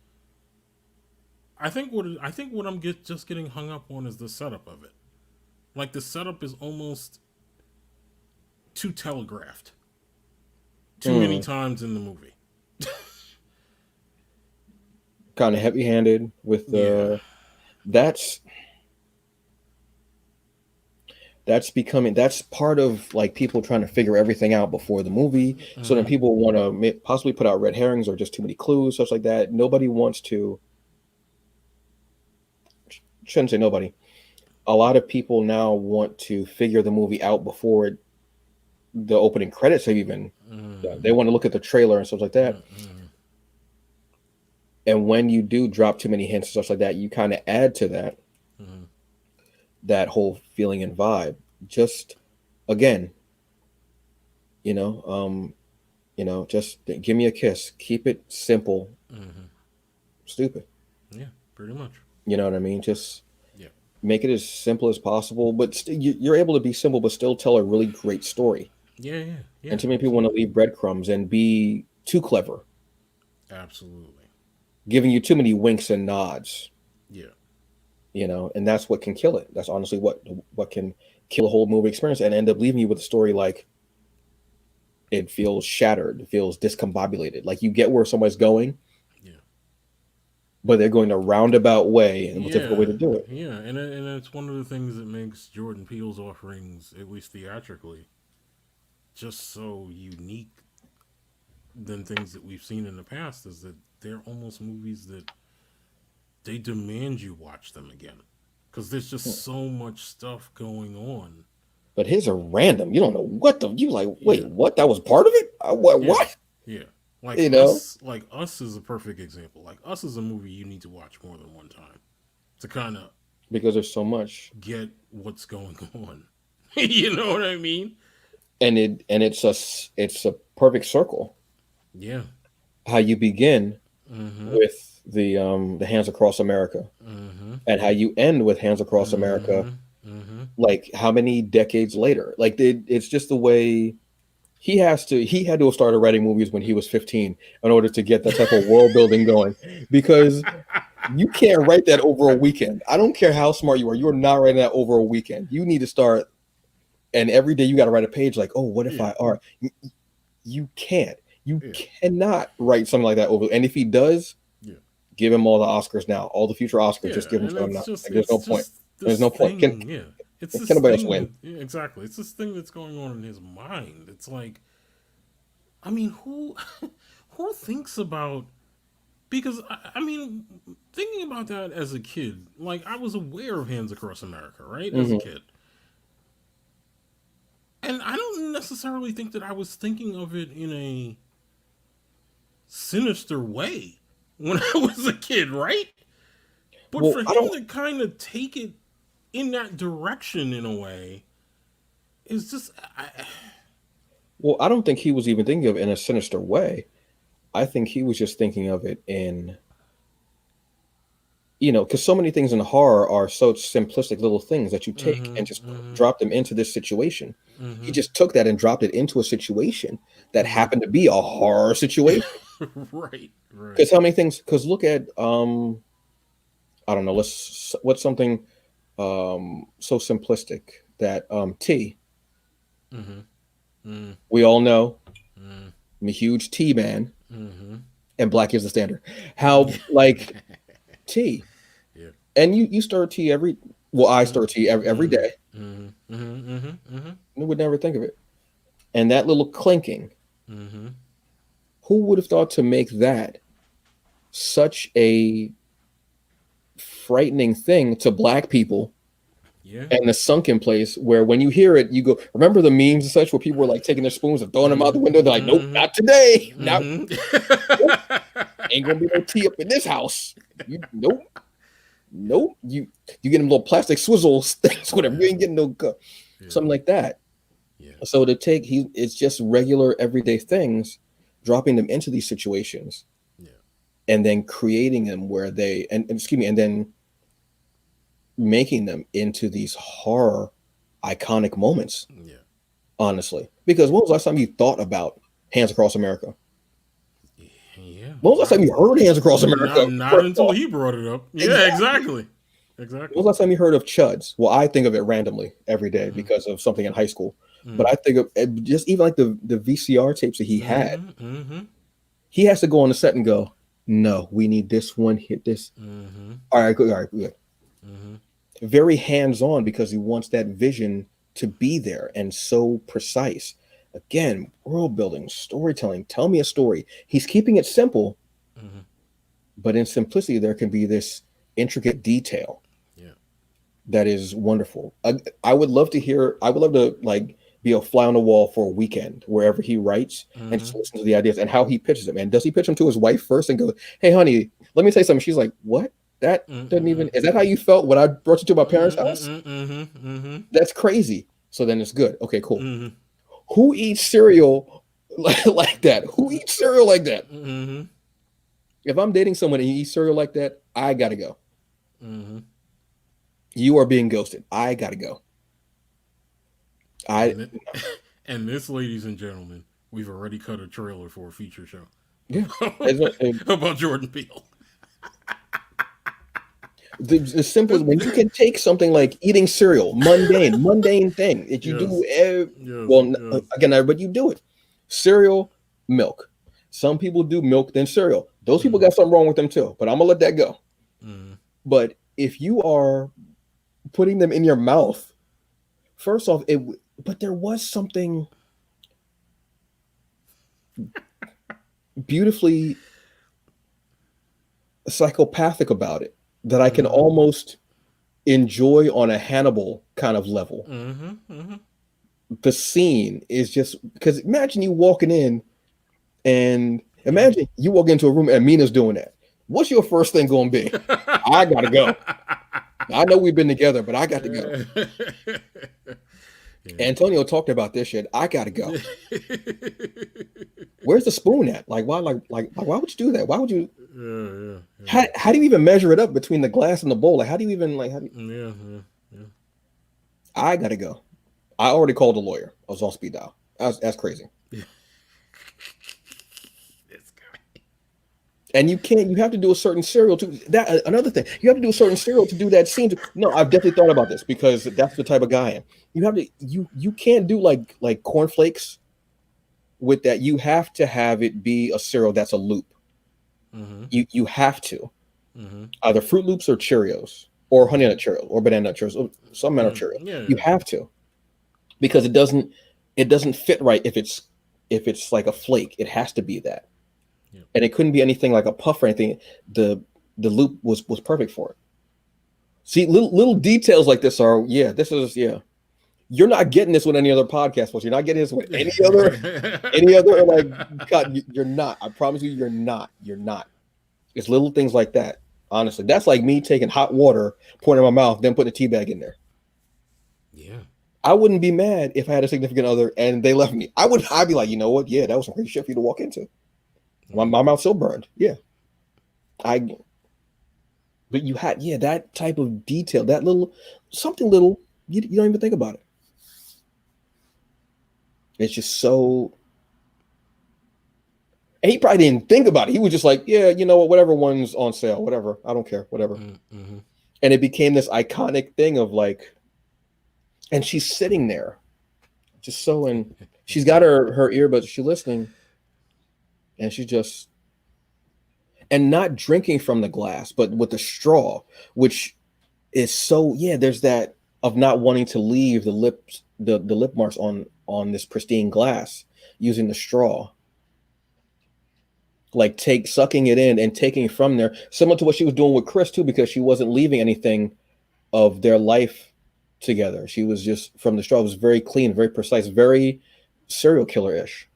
I think what just getting hung up on is the setup of it. Like the setup is almost too telegraphed too many Mm. times in the movie. Kind of heavy handed with Yeah. the that's that's part of like people trying to figure everything out before the movie. So then Mm-hmm. people want to possibly put out red herrings or just too many clues, such like that. Nobody wants to. Shouldn't say nobody. A lot of people now want to figure the movie out before the opening credits have even done. They want to look at the trailer and stuff like that. Mm-hmm. And when you do drop too many hints and stuff like that, you kind of add to Mm-hmm. that whole feeling and vibe. Just again, you know, um, just give me a kiss. Keep it simple, Mm-hmm. stupid. Yeah, pretty much. You know what I mean? Just Yeah. make it as simple as possible, but you're able to be simple, but still tell a really great story. Yeah, yeah, yeah, And too many people want to absolutely. leave breadcrumbs and be too clever, Absolutely. giving you too many winks and nods. Yeah. And that's what can kill it. That's honestly what can kill a whole movie experience and end up leaving you with a story like it feels shattered, it feels discombobulated. Like you get where somebody's going, Yeah. but they're going a roundabout way and a difficult way Yeah. to do it. Yeah. And it's one of the things that makes Jordan Peele's offerings, at least theatrically, just so unique than things that we've seen in the past is that they're almost movies that they demand you watch them again. Because there's just so much stuff going on. But his are random. You don't know what the you like. Wait, Yeah. what? That was part of it. What? Yeah. What? Yeah. You know, Like Us is a perfect example. Like Us is a movie you need to watch more than one time to kind of because there's so much, get what's going on. You know what I mean? it's a perfect circle. Yeah. How you begin Mm-hmm. with the Hands Across America, Mm-hmm. and how you end with Hands Across America. Mm-hmm. Mm-hmm. Like how many decades later? Like it's just the way he had to have started writing movies when he was 15 in order to get that type of world building going, because you can't write that over a weekend. I don't care how smart you are. You're not writing that over a weekend. You need to start, and every day you got to write a page like, oh, what if Yeah. I are? You can't. You Yeah. cannot write something like that over. And if he does, Yeah. give him all the Oscars now. All the future Oscars, Yeah. just give them And to him now. Like, there's no it's point. just There's this no point. Can thing. Yeah. It's can this nobody else thing win? that, yeah, exactly. It's this thing that's going on in his mind. It's like, I mean, who, who thinks about, because I mean, thinking about that as a kid, like I was aware of Hands Across America, right? As a hmm kid. And I don't necessarily think that I was thinking of it in a sinister way when I was a kid, right? But Well, for I him don't. to kind of take it in that direction in a way is just, Well, I don't think he was even thinking of it in a sinister way. I think he was just thinking of it in, because so many things in horror are so simplistic little things that you take mm-hmm, and just mm-hmm, drop them into this situation. He mm-hmm, just took that and dropped it into a situation that mm-hmm. happened to be a horror situation. Right, right. Because how many things? Because look at I don't know. What's something so simplistic that T Mm-hmm, mm-hmm, we all know. mm-hmm. I'm a huge tea man, Mm-hmm. and black is the standard. How like tea, Yeah. and you stir tea every. Well, I stir tea every Mm-hmm. day. Mm-hmm. Mm-hmm. Mm-hmm. I would never think of it. And that little clinking, Mm-hmm. who would have thought to make that such a frightening thing to black people Yeah. and the sunken place where when you hear it, you go, remember the memes and such where people were like taking their spoons and throwing them out the window? They're like, nope, Mm-hmm. not today. Not Mm-hmm. nope, ain't gonna be no tea up in this house. You nope, nope. You get them little plastic swizzles things, whatever. You ain't getting no cup. Yeah. Something like that. Yeah. So to take it's just regular everyday things, dropping them into these situations Yeah. and then creating them where they and excuse me, and then making them into these horror iconic moments, Yeah. honestly. Because when was the last time you thought about Hands Across America? Yeah. When was the last time you heard Hands Across Not America? not First until off, he brought it up. Yeah. exactly. Exactly. When Exactly. was the last time you heard of Chuds? Well, I think of it randomly every day Mm-hmm. because of something in high school. But Mm-hmm. I think of just even like the VCR tapes that he had. Mm-hmm. Mm-hmm. He has to go on the set and go, no, we need this one, hit this. Mm-hmm. All right, good, all right, good. Mm-hmm. Very hands on because he wants that vision to be there and so precise. Again, world building, storytelling. Tell me a story. He's keeping it simple, Mm-hmm. but in simplicity, there can be this intricate detail Yeah. that is wonderful. I would love to hear, I would love to like be a fly on the wall for a weekend wherever he writes and Mm-hmm. just listen to the ideas and how he pitches them. And does he pitch them to his wife first and go, hey, honey, let me say something? She's like, what? That doesn't Mm-hmm. even, is that how you felt when I brought you to my parents' house? Mm-hmm. Mm-hmm. Mm-hmm. That's crazy. So then it's good. Okay, cool. Mm-hmm. Who eats cereal like that? Who eats cereal like that? Mm-hmm. If I'm dating someone and you eat cereal like that, I gotta go. Mm-hmm. You are being ghosted. I gotta go. I And it, and this, ladies and gentlemen, we've already cut a trailer for a feature show yeah. about Jordan Peele. The simple when you can take something like eating cereal, mundane thing that you Yes. do. Yes. Well, Yes. again, but you do it. Cereal, milk. Some people do milk then cereal. Those people Mm-hmm. got something wrong with them too. But I'm gonna let that go. Mm-hmm. But if you are putting them in your mouth, first off, it. But there was something beautifully psychopathic about it that I can Mm-hmm. almost enjoy on a Hannibal kind of level. Mm-hmm. Mm-hmm. The scene is just because imagine you walking in and imagine you walk into a room and Mina's doing that. What's your first thing going to be? I gotta go. I know we've been together, but I got to go. Yeah. Antonio talked about this shit. I gotta go. Where's the spoon at? Like why? Like why would you do that? Why would you? Yeah. How do you even measure it up between the glass and the bowl? Like how do you even like? Yeah. I gotta go. I already called a lawyer. I was on speed dial. That's crazy. This guy. And you can't. You have to do a certain cereal to that. Another thing, you have to do a certain cereal to do that scene. No, I've definitely thought about this because that's the type of guy I am. You have to. You can't do like cornflakes with that. You have to have it be a cereal that's a loop. Mm-hmm. You have to Mm-hmm. either Fruit Loops or Cheerios or Honey Nut Cheerios or Banana Nut Cheerios or some amount of Cheerios. Yeah. You have to because it doesn't fit right if it's like a flake. It has to be that. Yeah. And it couldn't be anything like a puff or anything. The loop was perfect for it. See, little details like this are this is You're not getting this with any other podcast. You're not getting this with any other like God, you're not. I promise you, you're not. You're not. It's little things like that. Honestly, that's like me taking hot water, pouring it in my mouth, then putting a tea bag in there. Yeah. I wouldn't be mad if I had a significant other and they left me. I'd be like, you know what? Yeah, that was some great shit for you to walk into. My mouth's so burned. Yeah. But you had, that type of detail, that something little, you don't even think about it. It's just so. And he probably didn't think about it. He was just like, yeah, you know what, whatever one's on sale, whatever. I don't care, whatever. Mm-hmm. And it became this iconic thing of like, and she's sitting there just so, and she's got her earbuds, she's listening. and she's just and not drinking from the glass, but with the straw, which is so yeah. There's that of not wanting to leave the lips, the lip marks on this pristine glass using the straw, like take sucking it in and taking from there, similar to what she was doing with Chris too, because she wasn't leaving anything of their life together. She was just from the straw. It was very clean, very precise, very serial killer ish.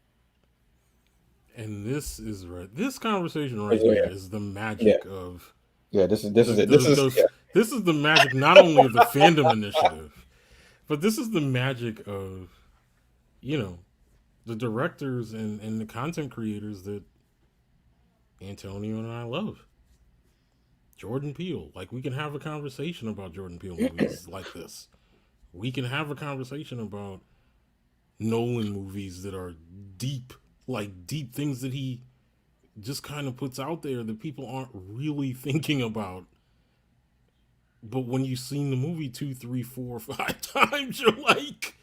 And this conversation right Yeah, here is the yeah, magic of yeah. This is it. This is yeah. this is the magic not only of the fandom initiative, but this is the magic of, you know, the directors and the content creators that Antonio and I love. Jordan Peele. Like, we can have a conversation about Jordan Peele movies like this. We can have a conversation about Nolan movies that are deep, like deep things that he just kind of puts out there that people aren't really thinking about. But when you've seen the movie two, three, four, five times, you're like,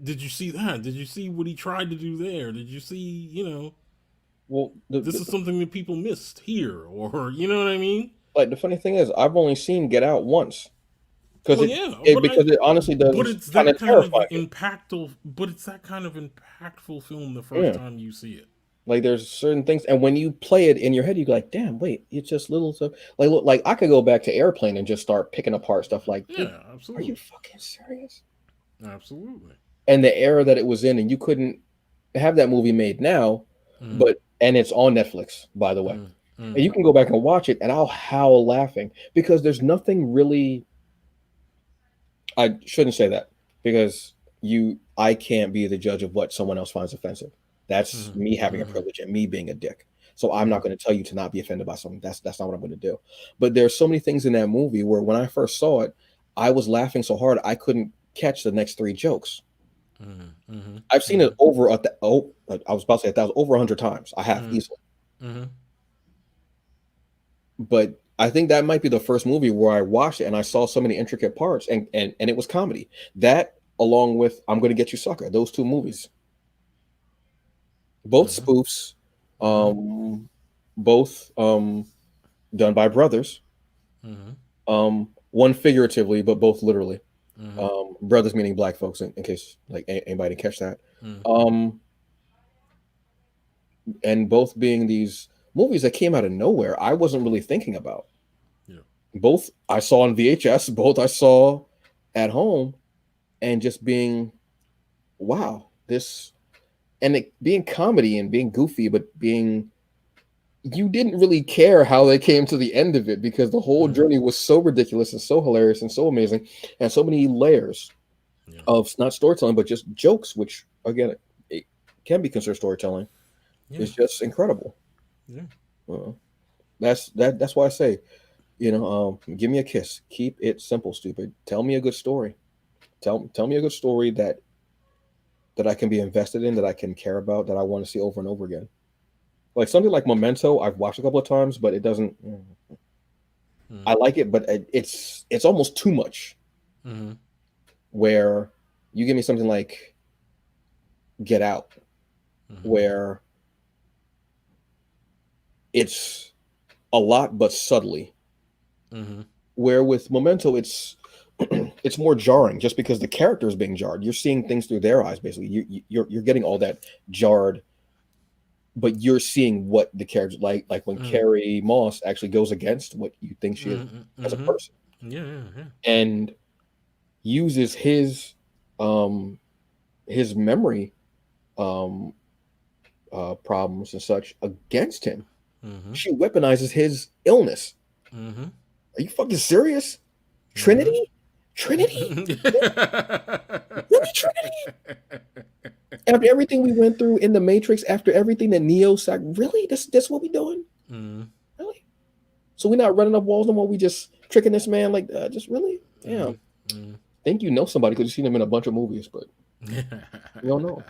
did you see that? Did you see what he tried to do there? Did you see, Well, this is something that people missed here? Or, you know what I mean? like the funny thing is, I've only seen Get Out once because Well, yeah, because it honestly but does it's kind that of kind of terrify me. impactful. But it's that kind of impactful film the first Yeah, time you see it. like there's certain things, and when you play it in your head, you go like, "Damn, wait, it's just little stuff." Like, look, like I could go back to Airplane and just start picking apart stuff. Like, dude, Yeah, are you absolutely, fucking serious? absolutely. And the era that it was in, and you couldn't have that movie made now, Mm, but and it's on Netflix, by the way, mm, mm, and you can go back and watch it, and I'll howl laughing because there's nothing really. I shouldn't say that because I can't be the judge of what someone else finds offensive. That's mm, me having a mm, privilege and me being a dick. So I'm not mm, going to tell you to not be offended by something. That's not what I'm going to do. But there's so many things in that movie where when I first saw it, I was laughing so hard I couldn't catch the next three jokes. mm, mm, I've seen it mm, over I was about to say 1,000, over 100 times. I have mm, easily, mm, but I think that might be the first movie where I watched it and I saw so many intricate parts and it was comedy. That along with I'm Gonna Get You Sucker, those two movies, both mm, spoofs, mm, um, both done by brothers, mm, one figuratively but both literally. mm, Brothers meaning black folks, in case like anybody didn't catch that. mm. Um, and both being these movies that came out of nowhere, I wasn't really thinking about. Yeah. Both I saw on VHS, both I saw at home, and just being wow, this and it being comedy and being goofy, but being you didn't really care how they came to the end of it because the whole Mm, journey was so ridiculous and so hilarious and so amazing and so many layers yeah. of not storytelling but just jokes, which again it can be considered storytelling. Yeah. It's just incredible. Yeah. Uh, that's why I say, give me a kiss. Keep it simple, stupid. Tell me a good story. Tell me a good story that I can be invested in, that I can care about, that I want to see over and over again. Like something like Memento, I've watched a couple of times, but it doesn't. Mm, I like it, but it's almost too much. mm, Where you give me something like Get Out, mm, where it's a lot but subtly. mm, Where with Memento, it's more jarring just because the character is being jarred. You're seeing things through their eyes, basically. You're getting all that jarred, but you're seeing what the character like when mm, Carrie Moss actually goes against what you think she is mm, as a mm. person Yeah. Yeah. Yeah. and uses um his memory um problems and such against him. Mm, She weaponizes his illness. mm, Are you fucking serious? mm. Trinity? Trinity? Really, Trinity? After everything we went through in the Matrix, after everything that Neo said, really? This what we doing? Mm, Really? So we're not running up walls no more. We just tricking this man like just really? Yeah. mm, mm. Think you know somebody because you've seen him in a bunch of movies, but you don't know.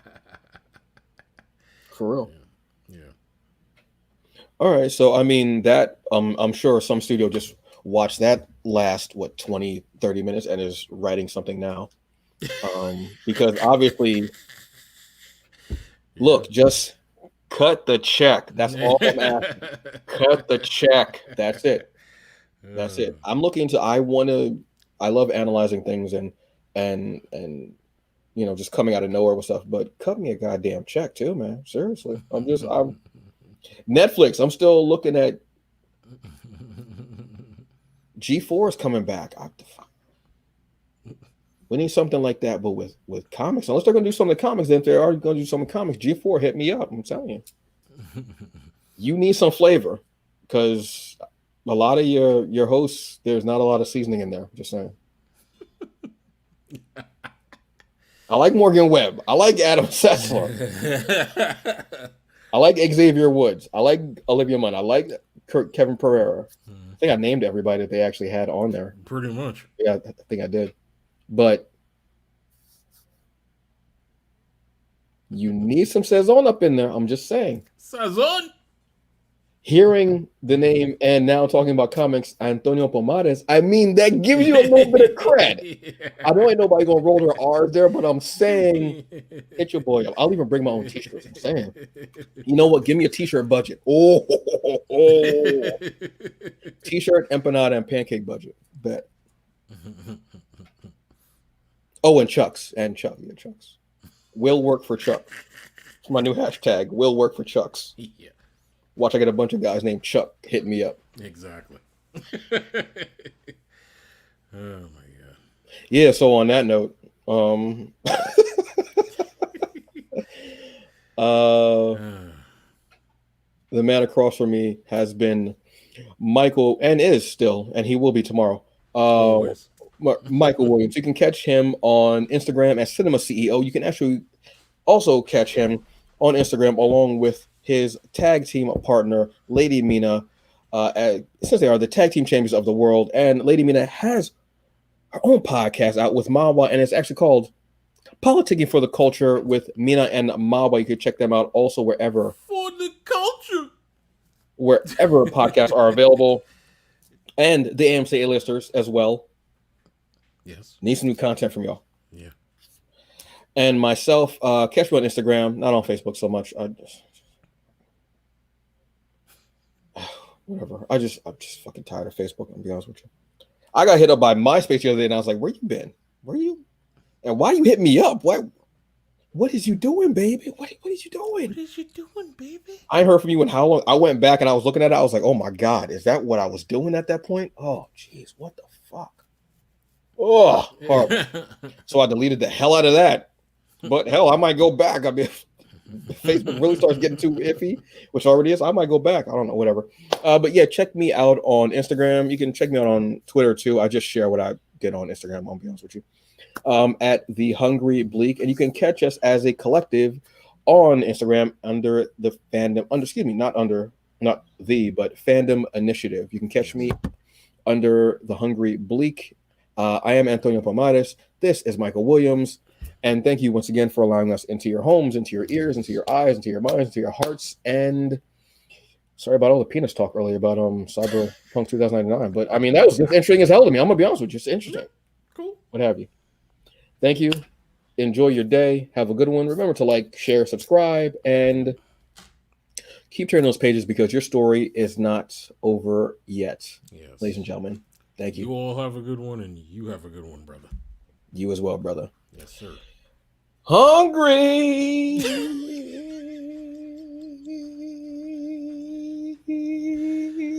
For real. Yeah. Yeah. All right. So I mean that I'm sure some studio just watched that last 20, 30 minutes and is writing something now. Because obviously Yeah. look, just Cut the check. That's all I'm asking. Cut the check. That's it. That's it. I'm looking to. I love analyzing things and just coming out of nowhere with stuff. But cut me a goddamn check too, man. Seriously. I'm Netflix. I'm still looking at G4 is coming back. We need something like that, but with comics. Unless they're going to do something with comics, then if they're already going to do something with comics, G4 hit me up. I'm telling you. You need some flavor because a lot of your hosts, there's not a lot of seasoning in there. Just saying. I like Morgan Webb. I like Adam Sessler. I like Xavier Woods. I like Olivia Munn. I like Kevin Pereira. I think I named everybody that they actually had on there. Pretty much. Yeah, I think I did. But you need some Sazon up in there. I'm just saying. Sazon? Hearing the name and now talking about comics, Antonio Pomares, I mean, that gives you a little bit of cred. Yeah. I know ain't nobody going to roll their R's there, but I'm saying, hit your boy up. I'll even bring my own t-shirts. I'm saying. You know what? Give me a t-shirt budget. Oh. T-shirt, empanada, and pancake budget. Bet. Oh, and Chucks. And Chuck. Yeah, Chucks. Will work for Chuck. It's my new hashtag. Will work for Chucks. Yeah. Watch, I get a bunch of guys named Chuck hitting me up. Exactly. Oh, my God. Yeah, so on that note, the man across from me has been Michael, and is still, and he will be tomorrow. Michael Williams. You can catch him on Instagram as Cinema CEO. You can actually also catch him on Instagram along with his tag team partner, Lady Mina, since they are the tag team champions of the world. And Lady Mina has her own podcast out with Mawa, and it's actually called Politicking for the Culture with Mina and Mawa. You can check them out also wherever. For the culture. Wherever podcasts are available. And the AMC A-listers as well. Yes. Need some new content from y'all. Yeah. And myself, catch me on Instagram, not on Facebook so much. Whatever. I'm just fucking tired of Facebook, I'll be honest with you. I got hit up by MySpace the other day, and I was like, where you been? Where you? And why you hit me up? What is you doing, baby? What is you doing? What is you doing, baby? I heard from you in how long. I went back and I was looking at it. I was like, oh my God, is that what I was doing at that point? Oh, jeez, what the fuck? Oh, horrible. So I deleted the hell out of that. But hell, I might go back. I mean, if Facebook really starts getting too iffy, which already is, I might go back. I don't know, whatever. But yeah, check me out on Instagram. You can check me out on Twitter too. I just share what I did on Instagram, I'll be honest with you. At The Hungry Bleak. And you can catch us as a collective on Instagram under the Fandom, but Fandom Initiative. You can catch me under The Hungry Bleak. I am Antonio Pomares. This is Michael Williams. And thank you once again for allowing us into your homes, into your ears, into your eyes, into your minds, into your hearts. And sorry about all the penis talk earlier about Cyberpunk 2099. But I mean, that was just interesting as hell to me. I'm going to be honest with you. It's interesting. Cool. What have you. Thank you. Enjoy your day. Have a good one. Remember to like, share, subscribe, and keep turning those pages because your story is not over yet. Yes. Ladies and gentlemen, thank you. You all have a good one, and you have a good one, brother. You as well, brother. Yes, sir. Hungry.